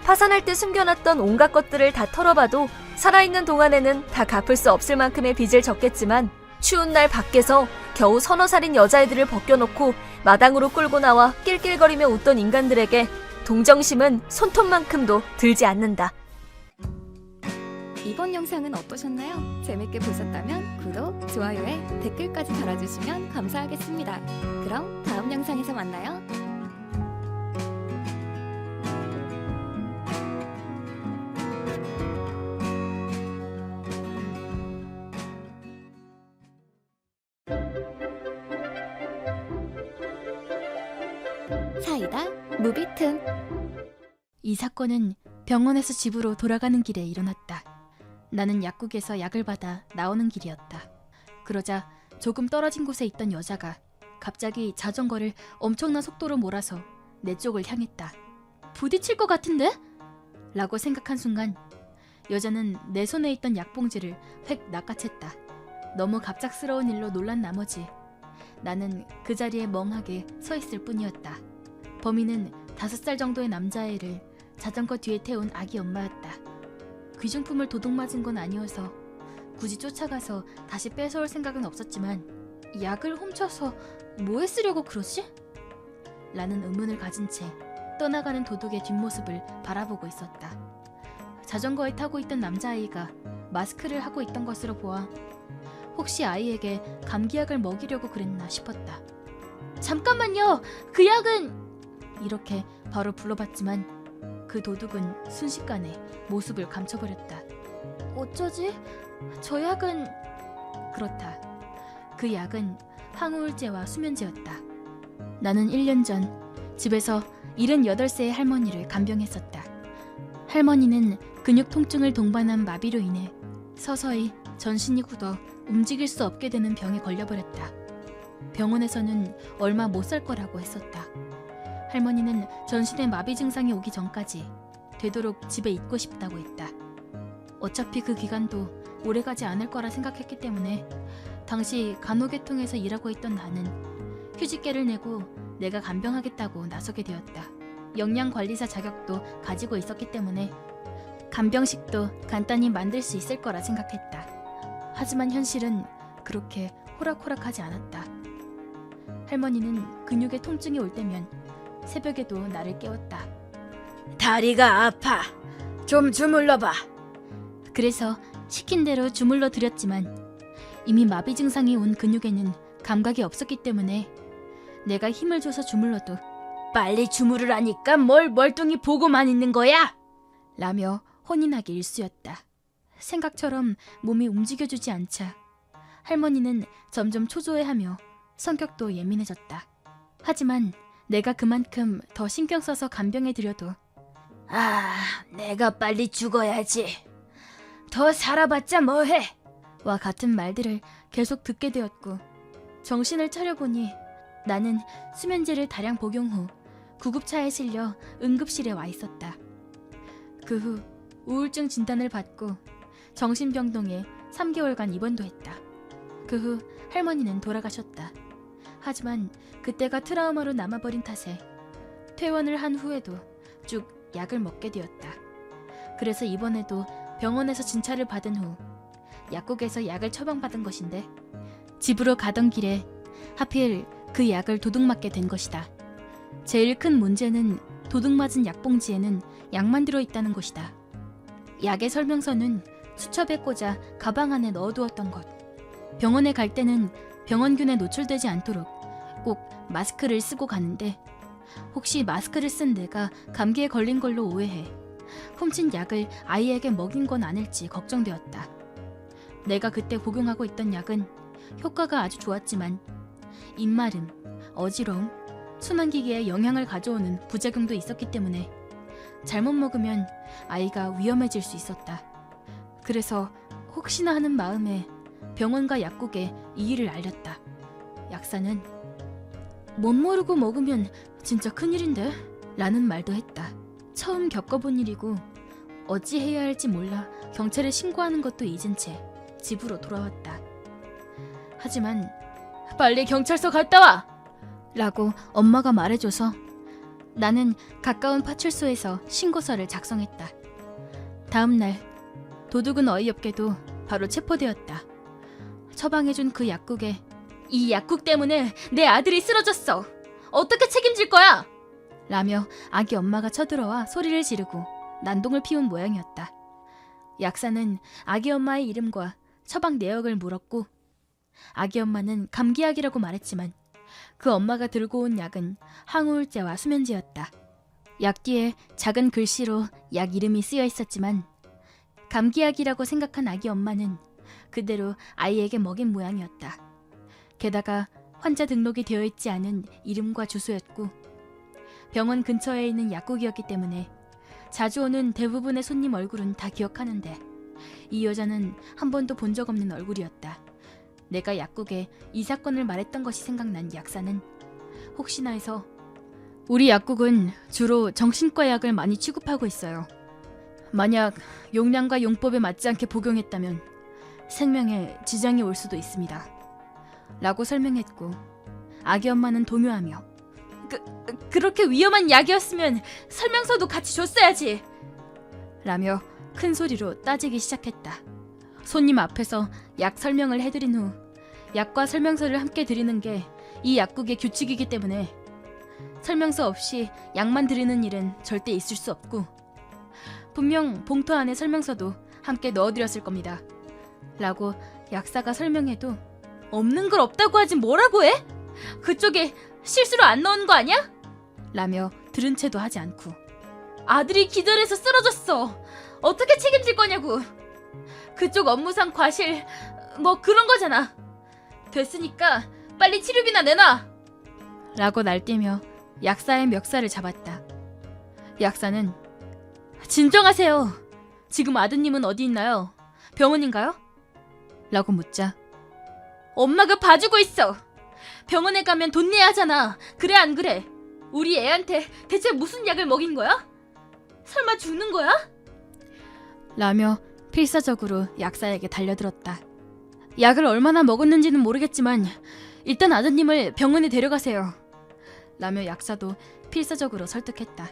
S4: 파산할 때 숨겨놨던 온갖 것들을 다 털어봐도 살아있는 동안에는 다 갚을 수 없을 만큼의 빚을 졌겠지만 추운 날 밖에서 겨우 서너 살인 여자애들을 벗겨놓고 마당으로 끌고 나와 낄낄거리며 웃던 인간들에게 동정심은 손톱만큼도 들지 않는다.
S1: 이번 영상은 어떠셨나요? 재밌게 보셨다면 구독, 좋아요에 댓글까지 달아주시면 감사하겠습니다. 그럼 다음 영상에서 만나요. 사이다 무비튼.
S5: 이 사건은 병원에서 집으로 돌아가는 길에 일어났다. 나는 약국에서 약을 받아 나오는 길이었다. 그러자 조금 떨어진 곳에 있던 여자가 갑자기 자전거를 엄청난 속도로 몰아서 내 쪽을 향했다. 부딪힐 것 같은데? 라고 생각한 순간 여자는 내 손에 있던 약봉지를 획 낚아챘다. 너무 갑작스러운 일로 놀란 나머지 나는 그 자리에 멍하게 서 있을 뿐이었다. 범인은 5살 정도의 남자애를 자전거 뒤에 태운 아기 엄마였다. 귀중품을 도둑맞은 건 아니어서 굳이 쫓아가서 다시 뺏어올 생각은 없었지만 약을 훔쳐서 뭐에 쓰려고 그러지? 라는 의문을 가진 채 떠나가는 도둑의 뒷모습을 바라보고 있었다. 자전거에 타고 있던 남자아이가 마스크를 하고 있던 것으로 보아 혹시 아이에게 감기약을 먹이려고 그랬나 싶었다. 잠깐만요! 그 약은... 이렇게 바로 불러봤지만 그 도둑은 순식간에 모습을 감춰버렸다. 어쩌지? 저 약은... 그렇다. 그 약은 항우울제와 수면제였다. 나는 1년 전 집에서 78세의 할머니를 간병했었다. 할머니는 근육 통증을 동반한 마비로 인해 서서히 전신이 굳어 움직일 수 없게 되는 병에 걸려버렸다. 병원에서는 얼마 못 살 거라고 했었다. 할머니는 전신에 마비 증상이 오기 전까지 되도록 집에 있고 싶다고 했다. 어차피 그 기간도 오래가지 않을 거라 생각했기 때문에 당시 간호계통에서 일하고 있던 나는 휴직계를 내고 내가 간병하겠다고 나서게 되었다. 영양관리사 자격도 가지고 있었기 때문에 간병식도 간단히 만들 수 있을 거라 생각했다. 하지만 현실은 그렇게 호락호락하지 않았다. 할머니는 근육에 통증이 올 때면 새벽에도 나를 깨웠다. 다리가 아파. 좀 주물러봐. 그래서 시킨 대로 주물러 드렸지만 이미 마비 증상이 온 근육에는 감각이 없었기 때문에 내가 힘을 줘서 주물러도 빨리 주무르라니까 뭘 멀뚱히 보고만 있는 거야? 라며 혼이 나기 일쑤였다. 생각처럼 몸이 움직여주지 않자 할머니는 점점 초조해하며 성격도 예민해졌다. 하지만 내가 그만큼 더 신경 써서 간병해드려도 내가 빨리 죽어야지. 더 살아봤자 뭐해? 와 같은 말들을 계속 듣게 되었고 정신을 차려보니 나는 수면제를 다량 복용 후 구급차에 실려 응급실에 와 있었다. 그 후 우울증 진단을 받고 정신병동에 3개월간 입원도 했다. 그 후 할머니는 돌아가셨다. 하지만 그때가 트라우마로 남아버린 탓에 퇴원을 한 후에도 쭉 약을 먹게 되었다. 그래서 이번에도 병원에서 진찰을 받은 후 약국에서 약을 처방받은 것인데 집으로 가던 길에 하필 그 약을 도둑맞게 된 것이다. 제일 큰 문제는 도둑맞은 약봉지에는 약만 들어있다는 것이다. 약의 설명서는 수첩에 꽂아 가방 안에 넣어두었던 것. 병원에 갈 때는 병원균에 노출되지 않도록 꼭 마스크를 쓰고 가는데 혹시 마스크를 쓴 내가 감기에 걸린 걸로 오해해 훔친 약을 아이에게 먹인 건 아닐지 걱정되었다. 내가 그때 복용하고 있던 약은 효과가 아주 좋았지만 입마름, 어지러움, 순환기계에 영향을 가져오는 부작용도 있었기 때문에 잘못 먹으면 아이가 위험해질 수 있었다. 그래서 혹시나 하는 마음에 병원과 약국에 이 일을 알렸다. 약사는 못 모르고 먹으면 진짜 큰일인데? 라는 말도 했다. 처음 겪어본 일이고 어찌해야 할지 몰라 경찰에 신고하는 것도 잊은 채 집으로 돌아왔다. 하지만 빨리 경찰서 갔다 와! 라고 엄마가 말해줘서 나는 가까운 파출소에서 신고서를 작성했다. 다음 날 도둑은 어이없게도 바로 체포되었다. 처방해준 그 약국에 이 약국 때문에 내 아들이 쓰러졌어. 어떻게 책임질 거야? 라며 아기 엄마가 쳐들어와 소리를 지르고 난동을 피운 모양이었다. 약사는 아기 엄마의 이름과 처방 내역을 물었고 아기 엄마는 감기약이라고 말했지만 그 엄마가 들고 온 약은 항우울제와 수면제였다. 약 뒤에 작은 글씨로 약 이름이 쓰여 있었지만 감기약이라고 생각한 아기 엄마는 그대로 아이에게 먹인 모양이었다. 게다가 환자 등록이 되어 있지 않은 이름과 주소였고 병원 근처에 있는 약국이었기 때문에 자주 오는 대부분의 손님 얼굴은 다 기억하는데 이 여자는 한 번도 본 적 없는 얼굴이었다. 내가 약국에 이 사건을 말했던 것이 생각난 약사는 혹시나 해서 우리 약국은 주로 정신과 약을 많이 취급하고 있어요. 만약 용량과 용법에 맞지 않게 복용했다면 생명에 지장이 올 수도 있습니다. 라고 설명했고 아기 엄마는 동요하며 그렇게 위험한 약이었으면 설명서도 같이 줬어야지! 라며 큰 소리로 따지기 시작했다. 손님 앞에서 약 설명을 해드린 후 약과 설명서를 함께 드리는 게 이 약국의 규칙이기 때문에 설명서 없이 약만 드리는 일은 절대 있을 수 없고 분명 봉투 안에 설명서도 함께 넣어드렸을 겁니다. 라고 약사가 설명해도 없는 걸 없다고 하지 뭐라고 해? 그쪽에 실수로 안 넣은 거 아니야? 라며 들은 채도 하지 않고 아들이 기절해서 쓰러졌어. 어떻게 책임질 거냐고. 그쪽 업무상 과실 뭐 그런 거잖아. 됐으니까 빨리 치료비나 내놔. 라고 날뛰며 약사의 멱살을 잡았다. 약사는 진정하세요. 지금 아드님은 어디 있나요? 병원인가요? 라고 묻자 엄마가 봐주고 있어. 병원에 가면 돈 내야 하잖아. 그래 안 그래? 우리 애한테 대체 무슨 약을 먹인 거야? 설마 죽는 거야? 라며 필사적으로 약사에게 달려들었다. 약을 얼마나 먹었는지는 모르겠지만 일단 아드님을 병원에 데려가세요. 라며 약사도 필사적으로 설득했다.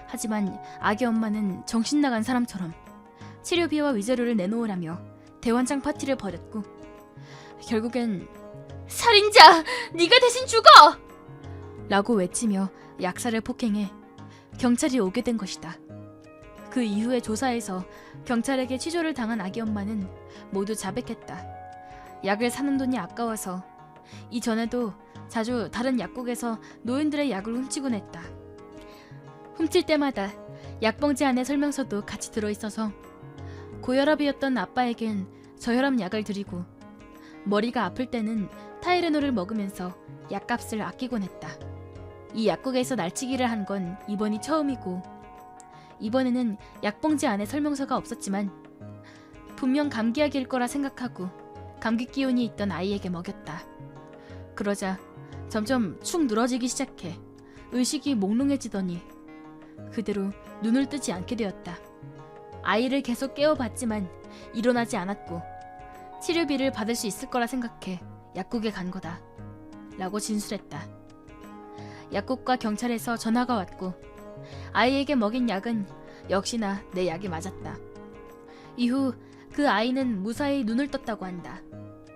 S5: 하지만 아기 엄마는 정신 나간 사람처럼 치료비와 위자료를 내놓으라며 대환장 파티를 벌였고 결국엔 살인자! 네가 대신 죽어! 라고 외치며 약사를 폭행해 경찰이 오게 된 것이다. 그 이후의 조사에서 경찰에게 취조를 당한 아기 엄마는 모두 자백했다. 약을 사는 돈이 아까워서 이전에도 자주 다른 약국에서 노인들의 약을 훔치곤 했다. 훔칠 때마다 약봉지 안에 설명서도 같이 들어있어서 고혈압이었던 아빠에겐 저혈압 약을 드리고 머리가 아플 때는 타이레놀을 먹으면서 약값을 아끼곤 했다. 이 약국에서 날치기를 한 건 이번이 처음이고 이번에는 약봉지 안에 설명서가 없었지만 분명 감기약일 거라 생각하고 감기 기운이 있던 아이에게 먹였다. 그러자 점점 축 늘어지기 시작해 의식이 몽롱해지더니 그대로 눈을 뜨지 않게 되었다. 아이를 계속 깨워봤지만 일어나지 않았고 치료비를 받을 수 있을 거라 생각해 약국에 간 거다. 라고 진술했다. 약국과 경찰에서 전화가 왔고 아이에게 먹인 약은 역시나 내 약이 맞았다. 이후 그 아이는 무사히 눈을 떴다고 한다.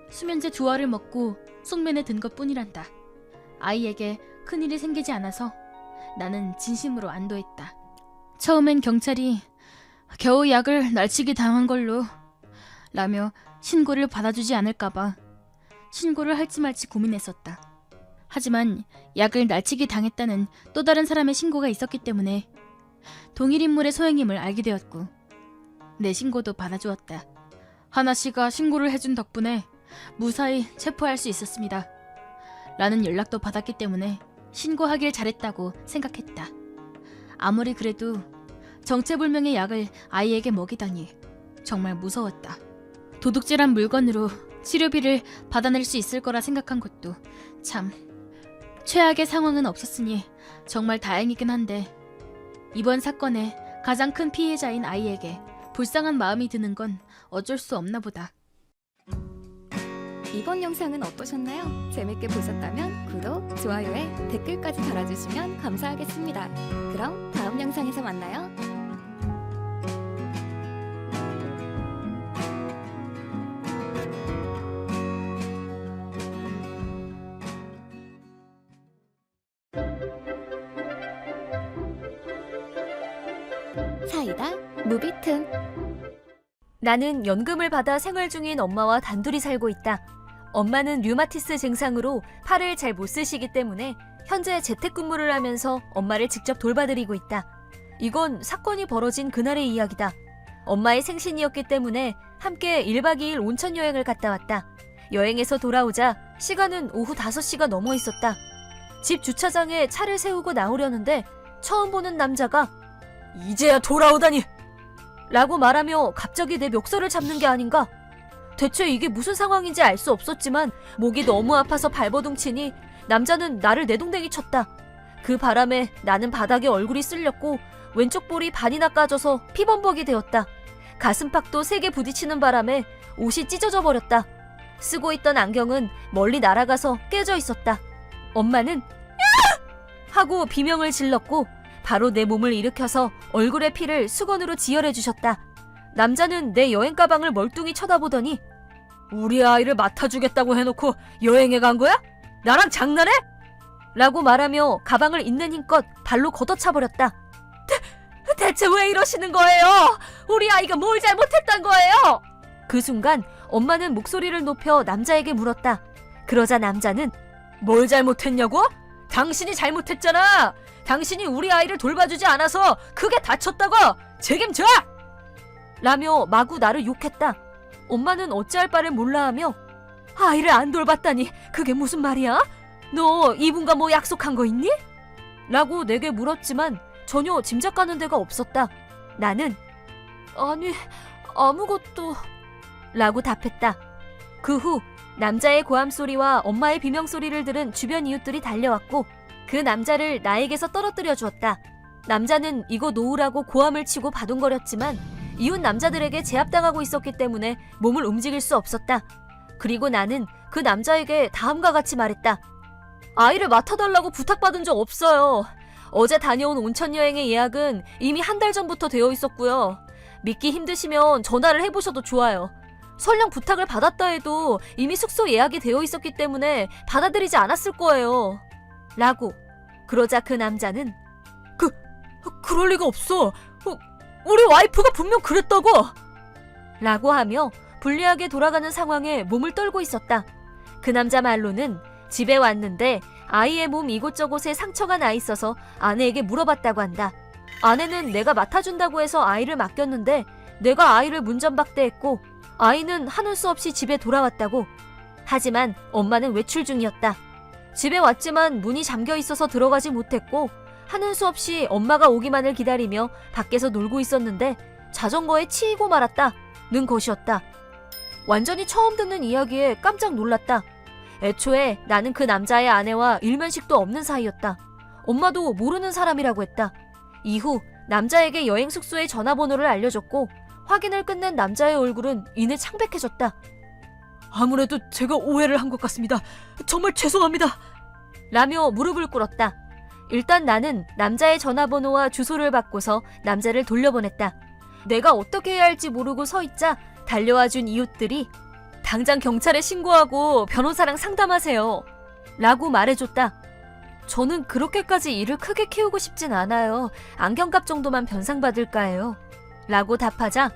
S5: 수면제 두 알을 먹고 숙면에 든 것뿐이란다. 아이에게 큰일이 생기지 않아서 나는 진심으로 안도했다. 처음엔 경찰이 겨우 약을 날치기 당한 걸로 라며 신고를 받아주지 않을까봐 신고를 할지 말지 고민했었다. 하지만 약을 날치기 당했다는 또 다른 사람의 신고가 있었기 때문에 동일 인물의 소행임을 알게 되었고 내 신고도 받아주었다. 하나씨가 신고를 해준 덕분에 무사히 체포할 수 있었습니다. 라는 연락도 받았기 때문에 신고하길 잘했다고 생각했다. 아무리 그래도 정체불명의 약을 아이에게 먹이다니 정말 무서웠다. 도둑질한 물건으로 치료비를 받아낼 수 있을 거라 생각한 것도 참 최악의 상황은 없었으니 정말 다행이긴 한데 이번 사건의 가장 큰 피해자인 아이에게 불쌍한 마음이 드는 건 어쩔 수 없나 보다.
S1: 이번 영상은 어떠셨나요? 재밌게 보셨다면 구독, 좋아요에 댓글까지 달아주시면 감사하겠습니다. 그럼 다음 영상에서 만나요. 사이다 무비튼.
S4: 나는 연금을 받아 생활 중인 엄마와 단둘이 살고 있다. 엄마는 류마티스 증상으로 팔을 잘 못 쓰시기 때문에 현재 재택근무를 하면서 엄마를 직접 돌봐드리고 있다. 이건 사건이 벌어진 그날의 이야기다. 엄마의 생신이었기 때문에 함께 1박 2일 온천 여행을 갔다 왔다. 여행에서 돌아오자 시간은 오후 5시가 넘어 있었다. 집 주차장에 차를 세우고 나오려는데 처음 보는 남자가 이제야 돌아오다니! 라고 말하며 갑자기 내 멱살을 잡는 게 아닌가? 대체 이게 무슨 상황인지 알 수 없었지만 목이 너무 아파서 발버둥 치니 남자는 나를 내동댕이 쳤다. 그 바람에 나는 바닥에 얼굴이 쓸렸고 왼쪽 볼이 반이나 까져서 피범벅이 되었다. 가슴팍도 세게 부딪히는 바람에 옷이 찢어져 버렸다. 쓰고 있던 안경은 멀리 날아가서 깨져 있었다. 엄마는 야! 하고 비명을 질렀고 바로 내 몸을 일으켜서 얼굴의 피를 수건으로 지혈해 주셨다. 남자는 내 여행 가방을 멀뚱히 쳐다보더니 우리 아이를 맡아주겠다고 해놓고 여행에 간 거야? 나랑 장난해? 라고 말하며 가방을 있는 힘껏 발로 걷어차버렸다. 대체 왜 이러시는 거예요? 우리 아이가 뭘 잘못했단 거예요? 그 순간 엄마는 목소리를 높여 남자에게 물었다. 그러자 남자는 뭘 잘못했냐고? 당신이 잘못했잖아. 당신이 우리 아이를 돌봐주지 않아서 크게 다쳤다고 책임져! 라며 마구 나를 욕했다. 엄마는 어찌할 바를 몰라하며 아이를 안 돌봤다니 그게 무슨 말이야? 너 이분과 뭐 약속한 거 있니? 라고 내게 물었지만 전혀 짐작가는 데가 없었다. 나는 아니 아무것도 라고 답했다. 그 후 남자의 고함소리와 엄마의 비명소리를 들은 주변 이웃들이 달려왔고 그 남자를 나에게서 떨어뜨려 주었다. 남자는 이거 놓으라고 고함을 치고 바둥거렸지만 이웃 남자들에게 제압당하고 있었기 때문에 몸을 움직일 수 없었다. 그리고 나는 그 남자에게 다음과 같이 말했다. 아이를 맡아달라고 부탁받은 적 없어요. 어제 다녀온 온천 여행의 예약은 이미 한 달 전부터 되어 있었고요. 믿기 힘드시면 전화를 해보셔도 좋아요. 설령 부탁을 받았다 해도 이미 숙소 예약이 되어 있었기 때문에 받아들이지 않았을 거예요. 라고. 그러자 그 남자는 그럴 리가 없어. 우리 와이프가 분명 그랬다고. 라고 하며 불리하게 돌아가는 상황에 몸을 떨고 있었다. 그 남자 말로는 집에 왔는데 아이의 몸 이곳저곳에 상처가 나 있어서 아내에게 물어봤다고 한다. 아내는 내가 맡아준다고 해서 아이를 맡겼는데 내가 아이를 문전박대했고 아이는 하는 수 없이 집에 돌아왔다고. 하지만 엄마는 외출 중이었다. 집에 왔지만 문이 잠겨 있어서 들어가지 못했고 하는 수 없이 엄마가 오기만을 기다리며 밖에서 놀고 있었는데 자전거에 치이고 말았다는 것이었다. 완전히 처음 듣는 이야기에 깜짝 놀랐다. 애초에 나는 그 남자의 아내와 일면식도 없는 사이였다. 엄마도 모르는 사람이라고 했다. 이후 남자에게 여행 숙소의 전화번호를 알려줬고 확인을 끝낸 남자의 얼굴은 이내 창백해졌다. 아무래도 제가 오해를 한 것 같습니다. 정말 죄송합니다. 라며 무릎을 꿇었다. 일단 나는 남자의 전화번호와 주소를 받고서 남자를 돌려보냈다. 내가 어떻게 해야 할지 모르고 서 있자 달려와준 이웃들이 당장 경찰에 신고하고 변호사랑 상담하세요. 라고 말해줬다. 저는 그렇게까지 일을 크게 키우고 싶진 않아요. 안경값 정도만 변상받을까 해요. 라고 답하자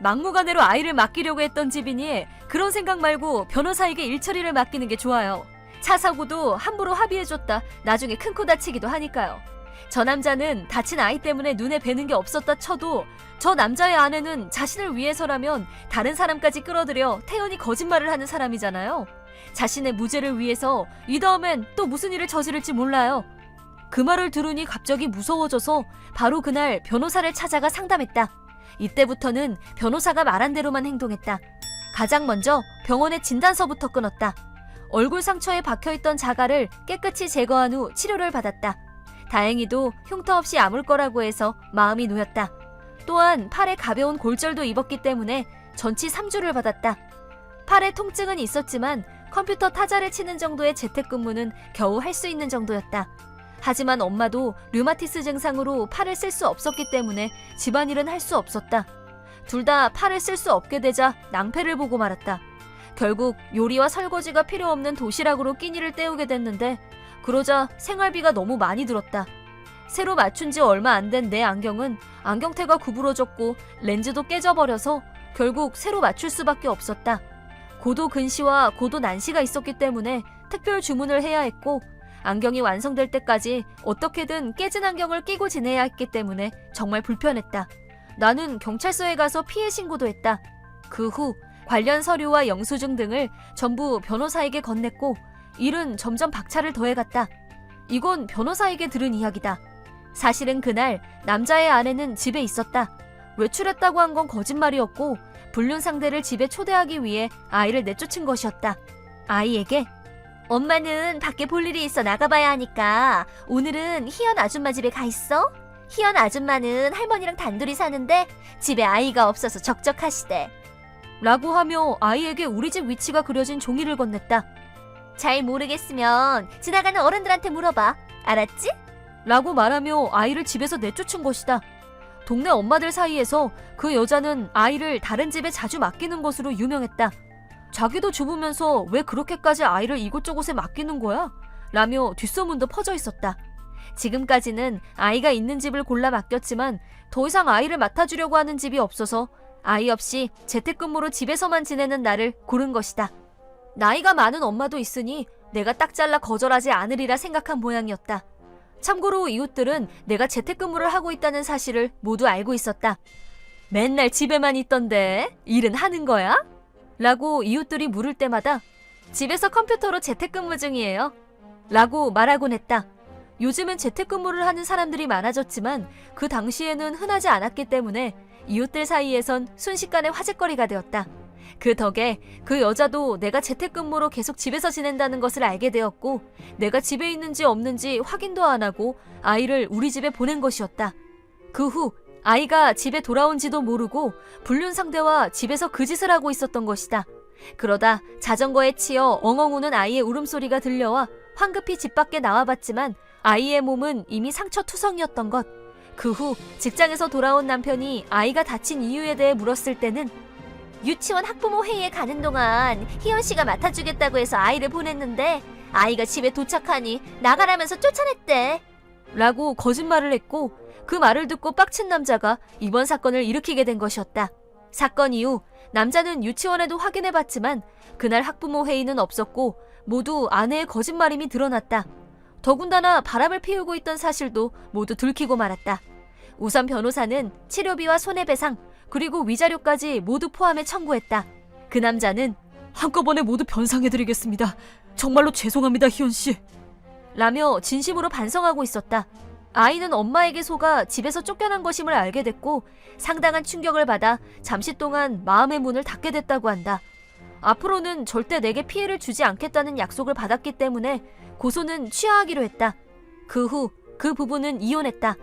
S4: 막무가내로 아이를 맡기려고 했던 집이니 그런 생각 말고 변호사에게 일처리를 맡기는 게 좋아요. 차 사고도 함부로 합의해줬다 나중에 큰 코 다치기도 하니까요. 저 남자는 다친 아이 때문에 눈에 뵈는 게 없었다 쳐도 저 남자의 아내는 자신을 위해서라면 다른 사람까지 끌어들여 태연히 거짓말을 하는 사람이잖아요. 자신의 무죄를 위해서 이 다음엔 또 무슨 일을 저지를지 몰라요. 그 말을 들으니 갑자기 무서워져서 바로 그날 변호사를 찾아가 상담했다. 이때부터는 변호사가 말한 대로만 행동했다. 가장 먼저 병원의 진단서부터 끊었다. 얼굴 상처에 박혀있던 자갈을 깨끗이 제거한 후 치료를 받았다. 다행히도 흉터 없이 아물 거라고 해서 마음이 놓였다. 또한 팔에 가벼운 골절도 입었기 때문에 전치 3주를 받았다. 팔에 통증은 있었지만 컴퓨터 타자를 치는 정도의 재택근무는 겨우 할 수 있는 정도였다. 하지만 엄마도 류마티스 증상으로 팔을 쓸 수 없었기 때문에 집안일은 할 수 없었다. 둘 다 팔을 쓸 수 없게 되자 낭패를 보고 말았다. 결국 요리와 설거지가 필요 없는 도시락으로 끼니를 때우게 됐는데 그러자 생활비가 너무 많이 들었다. 새로 맞춘 지 얼마 안 된 내 안경은 안경테가 구부러졌고 렌즈도 깨져버려서 결국 새로 맞출 수밖에 없었다. 고도 근시와 고도 난시가 있었기 때문에 특별 주문을 해야 했고 안경이 완성될 때까지 어떻게든 깨진 안경을 끼고 지내야 했기 때문에 정말 불편했다. 나는 경찰서에 가서 피해 신고도 했다. 그 후 관련 서류와 영수증 등을 전부 변호사에게 건넸고 일은 점점 박차를 더해갔다. 이건 변호사에게 들은 이야기다. 사실은 그날 남자의 아내는 집에 있었다. 외출했다고 한 건 거짓말이었고 불륜 상대를 집에 초대하기 위해 아이를 내쫓은 것이었다. 아이에게 엄마는 밖에 볼 일이 있어 나가봐야 하니까 오늘은 희연 아줌마 집에 가 있어. 희연 아줌마는 할머니랑 단둘이 사는데 집에 아이가 없어서 적적하시대. 라고 하며 아이에게 우리 집 위치가 그려진 종이를 건넸다. 잘 모르겠으면 지나가는 어른들한테 물어봐. 알았지? 라고 말하며 아이를 집에서 내쫓은 것이다. 동네 엄마들 사이에서 그 여자는 아이를 다른 집에 자주 맡기는 것으로 유명했다. 자기도 주부면서 왜 그렇게까지 아이를 이곳저곳에 맡기는 거야? 라며 뒷소문도 퍼져 있었다. 지금까지는 아이가 있는 집을 골라 맡겼지만 더 이상 아이를 맡아주려고 하는 집이 없어서 아이 없이 재택근무로 집에서만 지내는 나를 고른 것이다. 나이가 많은 엄마도 있으니 내가 딱 잘라 거절하지 않으리라 생각한 모양이었다. 참고로 이웃들은 내가 재택근무를 하고 있다는 사실을 모두 알고 있었다. 맨날 집에만 있던데 일은 하는 거야? 라고 이웃들이 물을 때마다 집에서 컴퓨터로 재택근무 중이에요. 라고 말하곤 했다. 요즘은 재택근무를 하는 사람들이 많아졌지만 그 당시에는 흔하지 않았기 때문에 이웃들 사이에선 순식간에 화제거리가 되었다. 그 덕에 그 여자도 내가 재택근무로 계속 집에서 지낸다는 것을 알게 되었고 내가 집에 있는지 없는지 확인도 안 하고 아이를 우리 집에 보낸 것이었다. 그 후 아이가 집에 돌아온지도 모르고 불륜 상대와 집에서 그 짓을 하고 있었던 것이다. 그러다 자전거에 치여 엉엉 우는 아이의 울음소리가 들려와 황급히 집 밖에 나와봤지만 아이의 몸은 이미 상처투성이었던 것. 그 후 직장에서 돌아온 남편이 아이가 다친 이유에 대해 물었을 때는 유치원 학부모 회의에 가는 동안 희연 씨가 맡아주겠다고 해서 아이를 보냈는데 아이가 집에 도착하니 나가라면서 쫓아냈대. 라고 거짓말을 했고 그 말을 듣고 빡친 남자가 이번 사건을 일으키게 된 것이었다. 사건 이후 남자는 유치원에도 확인해봤지만 그날 학부모 회의는 없었고 모두 아내의 거짓말임이 드러났다. 더군다나 바람을 피우고 있던 사실도 모두 들키고 말았다. 우선 변호사는 치료비와 손해배상 그리고 위자료까지 모두 포함해 청구했다. 그 남자는 한꺼번에 모두 변상해드리겠습니다. 정말로 죄송합니다, 희연씨. 라며 진심으로 반성하고 있었다. 아이는 엄마에게 속아 집에서 쫓겨난 것임을 알게 됐고 상당한 충격을 받아 잠시 동안 마음의 문을 닫게 됐다고 한다. 앞으로는 절대 내게 피해를 주지 않겠다는 약속을 받았기 때문에 고소는 취하하기로 했다. 그 후 그 부부는 이혼했다.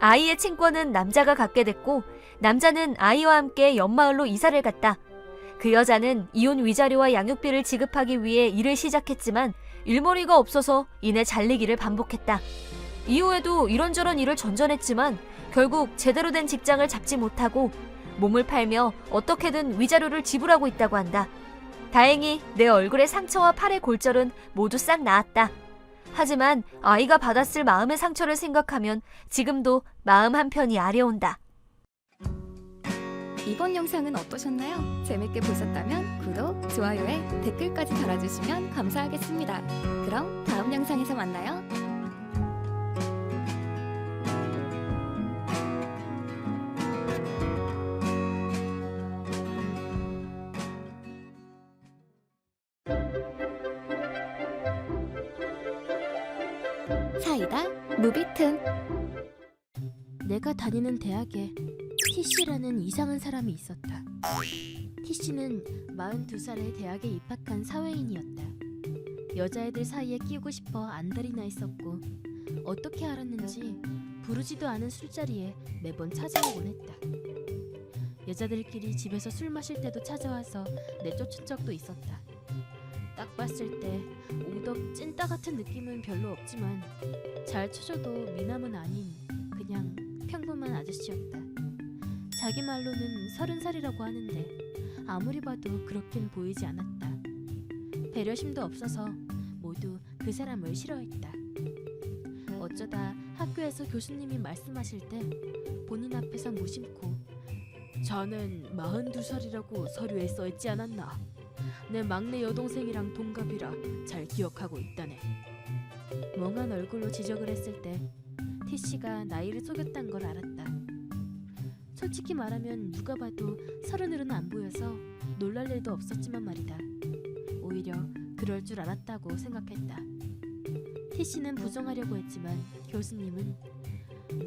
S4: 아이의 친권은 남자가 갖게 됐고 남자는 아이와 함께 옆마을로 이사를 갔다. 그 여자는 이혼 위자료와 양육비를 지급하기 위해 일을 시작했지만 일머리가 없어서 이내 잘리기를 반복했다. 이후에도 이런저런 일을 전전했지만 결국 제대로 된 직장을 잡지 못하고 몸을 팔며 어떻게든 위자료를 지불하고 있다고 한다. 다행히 내 얼굴의 상처와 팔의 골절은 모두 싹 나았다. 하지만 아이가 받았을 마음의 상처를 생각하면 지금도 마음 한편이 아려온다.
S1: 이번 영상은 어떠셨나요? 재밌게 보셨다면 구독, 좋아요에 댓글까지 달아주시면 감사하겠습니다. 그럼 다음 영상에서 만나요. 사이다 무비튼.
S5: 내가 다니는 대학에 T씨라는 이상한 사람이 있었다. T씨는 42살에 대학에 입학한 사회인이었다. 여자애들 사이에 끼우고 싶어 안달이 나 있었고 어떻게 알았는지 부르지도 않은 술자리에 매번 찾아오곤 했다. 여자들끼리 집에서 술 마실 때도 찾아와서 내쫓은 적도 있었다. 딱 딱 봤을 때 오덕 찐따 같은 느낌은 별로 없지만 잘 쳐줘도 미남은 아닌 그냥 평범한 아저씨였다. 자기 말로는 30살이라고 하는데 아무리 봐도 그렇긴 보이지 않았다. 배려심도 없어서 모두 그 사람을 싫어했다. 어쩌다 학교에서 교수님이 말씀하실 때 본인 앞에서 무심코 저는 42살이라고 서류에 써있지 않았나? 내 막내 여동생이랑 동갑이라 잘 기억하고 있다네. 멍한 얼굴로 지적을 했을 때 T씨가 나이를 속였단 걸 알았다. 솔직히 말하면 누가 봐도 30은 안 보여서 놀랄 일도 없었지만 말이다. 오히려 그럴 줄 알았다고 생각했다. T씨는 부정하려고 했지만 교수님은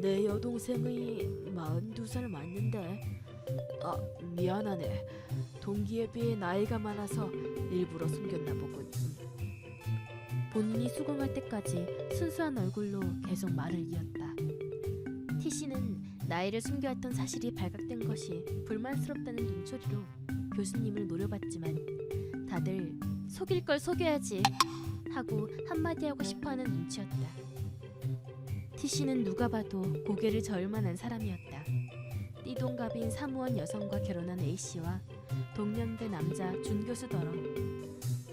S5: 내 여동생의 42살 맞는데 미안하네. 동기에 비해 나이가 많아서 일부러 숨겼나 보군. 본인이 수긍할 때까지 순수한 얼굴로 계속 말을 이었다. T씨는 나이를 숨겨왔던 사실이 발각된 것이 불만스럽다는 눈초리로 교수님을 노려봤지만 다들 속일 걸 속여야지 하고 한마디 하고 싶어하는 눈치였다. T씨는 누가 봐도 고개를 저을 만한 사람이었다. 띠동갑인 사무원 여성과 결혼한 A씨와 동년배 남자 준교수더러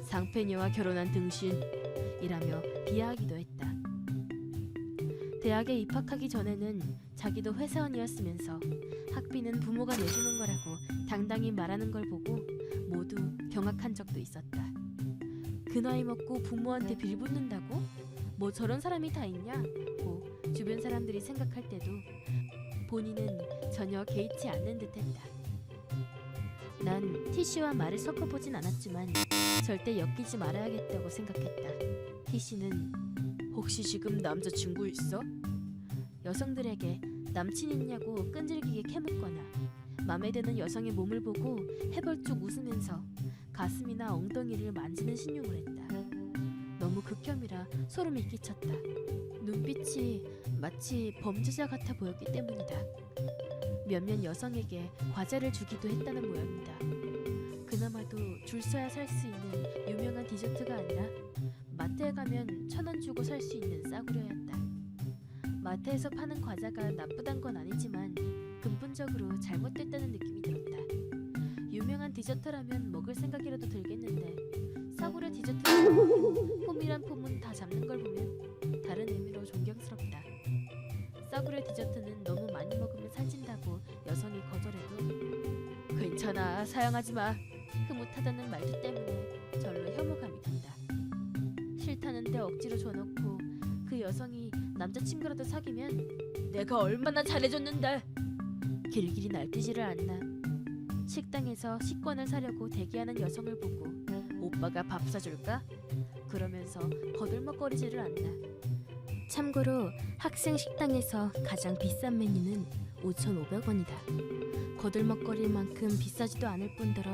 S5: 상패녀와 결혼한 등신이라며 비하하기도 했다. 대학에 입학하기 전에는 자기도 회사원이었으면서 학비는 부모가 내주는 거라고 당당히 말하는 걸 보고 모두 경악한 적도 있었다. 그 나이 먹고 부모한테 빌붙는다고? 뭐 저런 사람이 다 있냐고 주변 사람들이 생각할 때도 본인은 전혀 개의치 않는 듯했다. 난 T씨와 말을 섞어보진 않았지만 절대 엮이지 말아야겠다고 생각했다. T씨는 혹시 지금 남자친구 있어? 여성들에게 남친 있냐고 끈질기게 캐묻거나 맘에 드는 여성의 몸을 보고 해벌쭉 웃으면서 가슴이나 엉덩이를 만지는 신용을 했다. 너무 극혐이라 소름이 끼쳤다. 눈빛이 마치 범죄자 같아 보였기 때문이다. 몇몇 여성에게 과자를 주기도 했다는 모양이다. 그나마도 줄 서야 살 수 있는 유명한 디저트가 아니라 마트에 가면 1,000원 주고 살 수 있는 싸구려였다. 마트에서 파는 과자가 나쁘단 건 아니지만 근본적으로 잘못됐다는 느낌이 들었다. 유명한 디저트라면 먹을 생각이라도 들겠는데 싸구려 디저트라면 폼이란 폼은 다 잡는 걸 보면 다른 의미로 존경스럽다. 싸구려 디저트는 너무 많이 먹으면 살찐다고 여성이 거절해도 괜찮아 사양하지 마 흐뭇하다는 말투 때문에 절로 혐오감이 든다. 싫다는데 억지로 줘놓고 그 여성이 남자친구라도 사귀면 내가 얼마나 잘해줬는데 길길이 날뛰지를 않나. 식당에서 식권을 사려고 대기하는 여성을 보고 오빠가 밥 사줄까? 그러면서 거들먹거리지를 않나. 참고로 학생 식당에서 가장 비싼 메뉴는 5,500원이다. 거들먹거릴 만큼 비싸지도 않을 뿐더러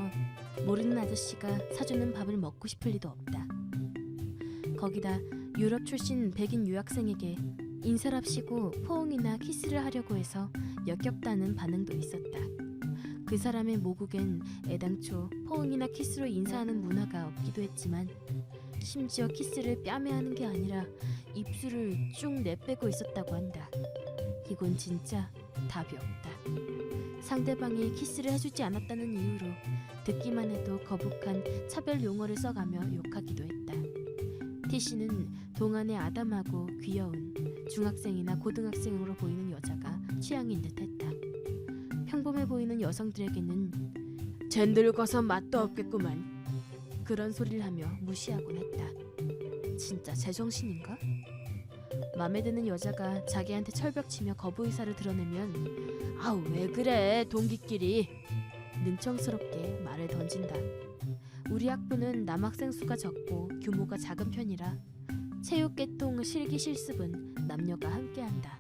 S5: 모르는 아저씨가 사주는 밥을 먹고 싶을 리도 없다. 거기다 유럽 출신 백인 유학생에게 인사랍시고 포옹이나 키스를 하려고 해서 역겹다는 반응도 있었다. 그 사람의 모국엔 애당초 포옹이나 키스로 인사하는 문화가 없기도 했지만 심지어 키스를 뺨에 하는 게 아니라 입술을 쭉 내빼고 있었다고 한다. 이건 진짜 답이 없다. 상대방이 키스를 해주지 않았다는 이유로 듣기만 해도 거북한 차별 용어를 써가며 욕하기도 했다. T씨는 동안에 아담하고 귀여운 중학생이나 고등학생으로 보이는 여자가 취향인 듯했다. 평범해 보이는 여성들에게는 젠들거서 맛도 없겠구만 그런 소리를 하며 무시하곤 했다. 진짜 제정신인가? 맘에 드는 여자가 자기한테 철벽치며 거부 의사를 드러내면 아우 왜 그래 동기끼리 능청스럽게 말을 던진다. 우리 학부는 남학생 수가 적고 규모가 작은 편이라 체육계통 실기 실습은 남녀가 함께한다.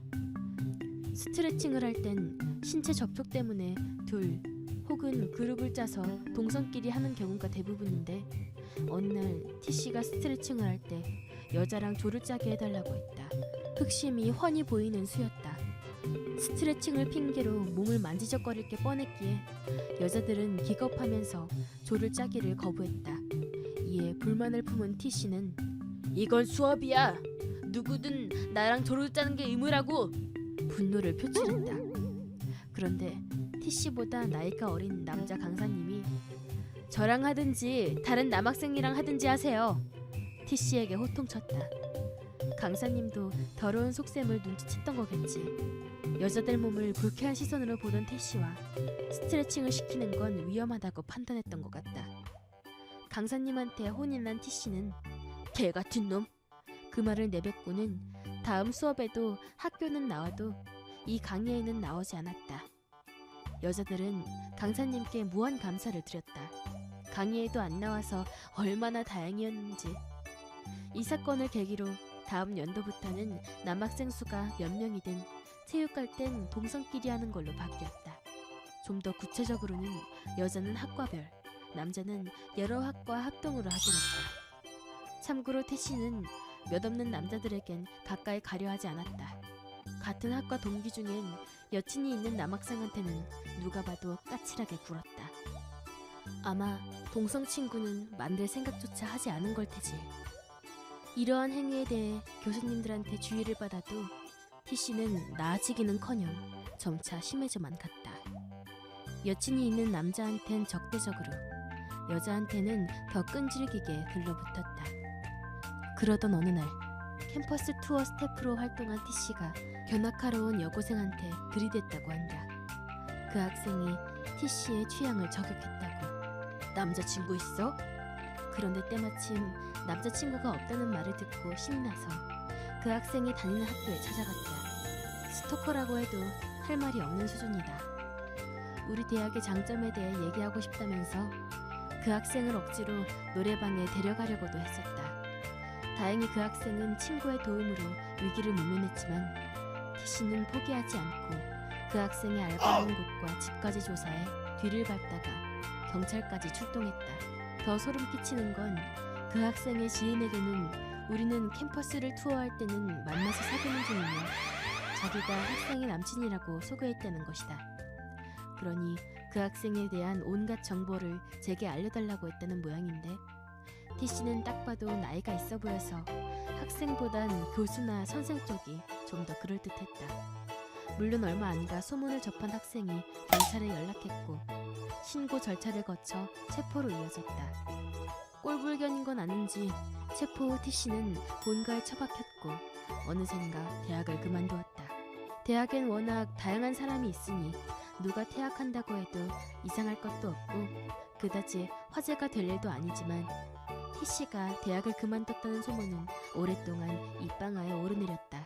S5: 스트레칭을 할 땐 신체 접촉 때문에 둘 혹은 그룹을 짜서 동성끼리 하는 경우가 대부분인데 어느 날 T씨가 스트레칭을 할 때 여자랑 조를 짜게 해달라고 했다. 흑심이 훤히 보이는 수였다. 스트레칭을 핑계로 몸을 만지작거릴 게 뻔했기에 여자들은 기겁하면서 조를 짜기를 거부했다. 이에 불만을 품은 T씨는 이건 수업이야. 누구든 나랑 조르자는 게 의무라고 분노를 표출했다. 그런데 T씨보다 나이가 어린 남자 강사님이 저랑 하든지 다른 남학생이랑 하든지 하세요. T씨에게 호통쳤다. 강사님도 더러운 속셈을 눈치챘던 거겠지. 여자들 몸을 불쾌한 시선으로 보던 T씨와 스트레칭을 시키는 건 위험하다고 판단했던 것 같다. 강사님한테 혼이 난 T씨는 개 같은 놈! 그 말을 내뱉고는 다음 수업에도 학교는 나와도 이 강의에는 나오지 않았다. 여자들은 강사님께 무한 감사를 드렸다. 강의에도 안 나와서 얼마나 다행이었는지. 이 사건을 계기로 다음 연도부터는 남학생 수가 몇 명이든 체육할 땐 동성끼리 하는 걸로 바뀌었다. 좀 더 구체적으로는 여자는 학과별, 남자는 여러 학과 합동으로 하기로 했다. 참고로 태씨는 몇 없는 남자들에겐 가까이 가려 하지 않았다. 같은 학과 동기 중엔 여친이 있는 남학생한테는 누가 봐도 까칠하게 굴었다. 아마 동성 친구는 만들 생각조차 하지 않은 걸 테지. 이러한 행위에 대해 교수님들한테 주의를 받아도 T씨는 나아지기는커녕 점차 심해져만 갔다. 여친이 있는 남자한텐 적대적으로, 여자한테는 더 끈질기게 들러붙었다. 그러던 어느 날 캠퍼스 투어 스태프로 활동한 T씨가 견학하러 온 여고생한테 들이댔다고 한다. 그 학생이 T씨의 취향을 저격했다고. 남자친구 있어? 그런데 때마침 남자친구가 없다는 말을 듣고 신나서 그 학생이 다니는 학교에 찾아갔다. 스토커라고 해도 할 말이 없는 수준이다. 우리 대학의 장점에 대해 얘기하고 싶다면서 그 학생을 억지로 노래방에 데려가려고도 했었다. 다행히 그 학생은 친구의 도움으로 위기를 모면했지만 T씨는 포기하지 않고 그 학생이 알바하는 곳과 집까지 조사해 뒤를 밟다가 경찰까지 출동했다. 더 소름 끼치는 건 그 학생의 지인에게는 우리는 캠퍼스를 투어할 때는 만나서 사귀는 중이며 자기가 학생의 남친이라고 소개했다는 것이다. 그러니 그 학생에 대한 온갖 정보를 제게 알려달라고 했다는 모양인데 T씨는 딱 봐도 나이가 있어 보여서 학생보단 교수나 선생 쪽이 좀 더 그럴듯했다. 물론 얼마 안 가 소문을 접한 학생이 경찰에 연락했고 신고 절차를 거쳐 체포로 이어졌다. 꼴불견인 건 아닌지 체포 후 T씨는 본가에 처박혔고 어느샌가 대학을 그만두었다. 대학엔 워낙 다양한 사람이 있으니 누가 퇴학한다고 해도 이상할 것도 없고 그다지 화제가 될 일도 아니지만 T씨가 대학을 그만뒀다는 소문은 오랫동안 입방아에 오르내렸다.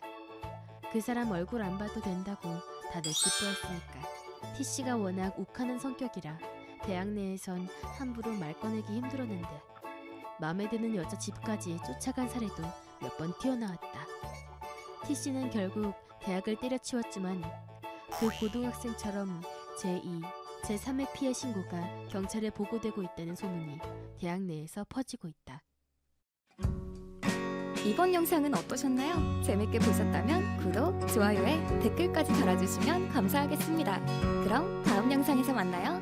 S5: 그 사람 얼굴 안 봐도 된다고 다들 기뻐했으니까. T씨가 워낙 욱하는 성격이라 대학 내에선 함부로 말 꺼내기 힘들었는데 마음에 드는 여자 집까지 쫓아간 사례도 몇 번 튀어나왔다. T씨는 결국 대학을 때려치웠지만 그 고등학생처럼 제2, 제3의 피해 신고가 경찰에 보고되고 있다는 소문이 대학 내에서 퍼지고 있다.
S1: 이번 영상은 어떠셨나요? 재밌게 보셨다면 구독, 좋아요에 댓글까지 달아주시면 감사하겠습니다. 그럼 다음 영상에서 만나요.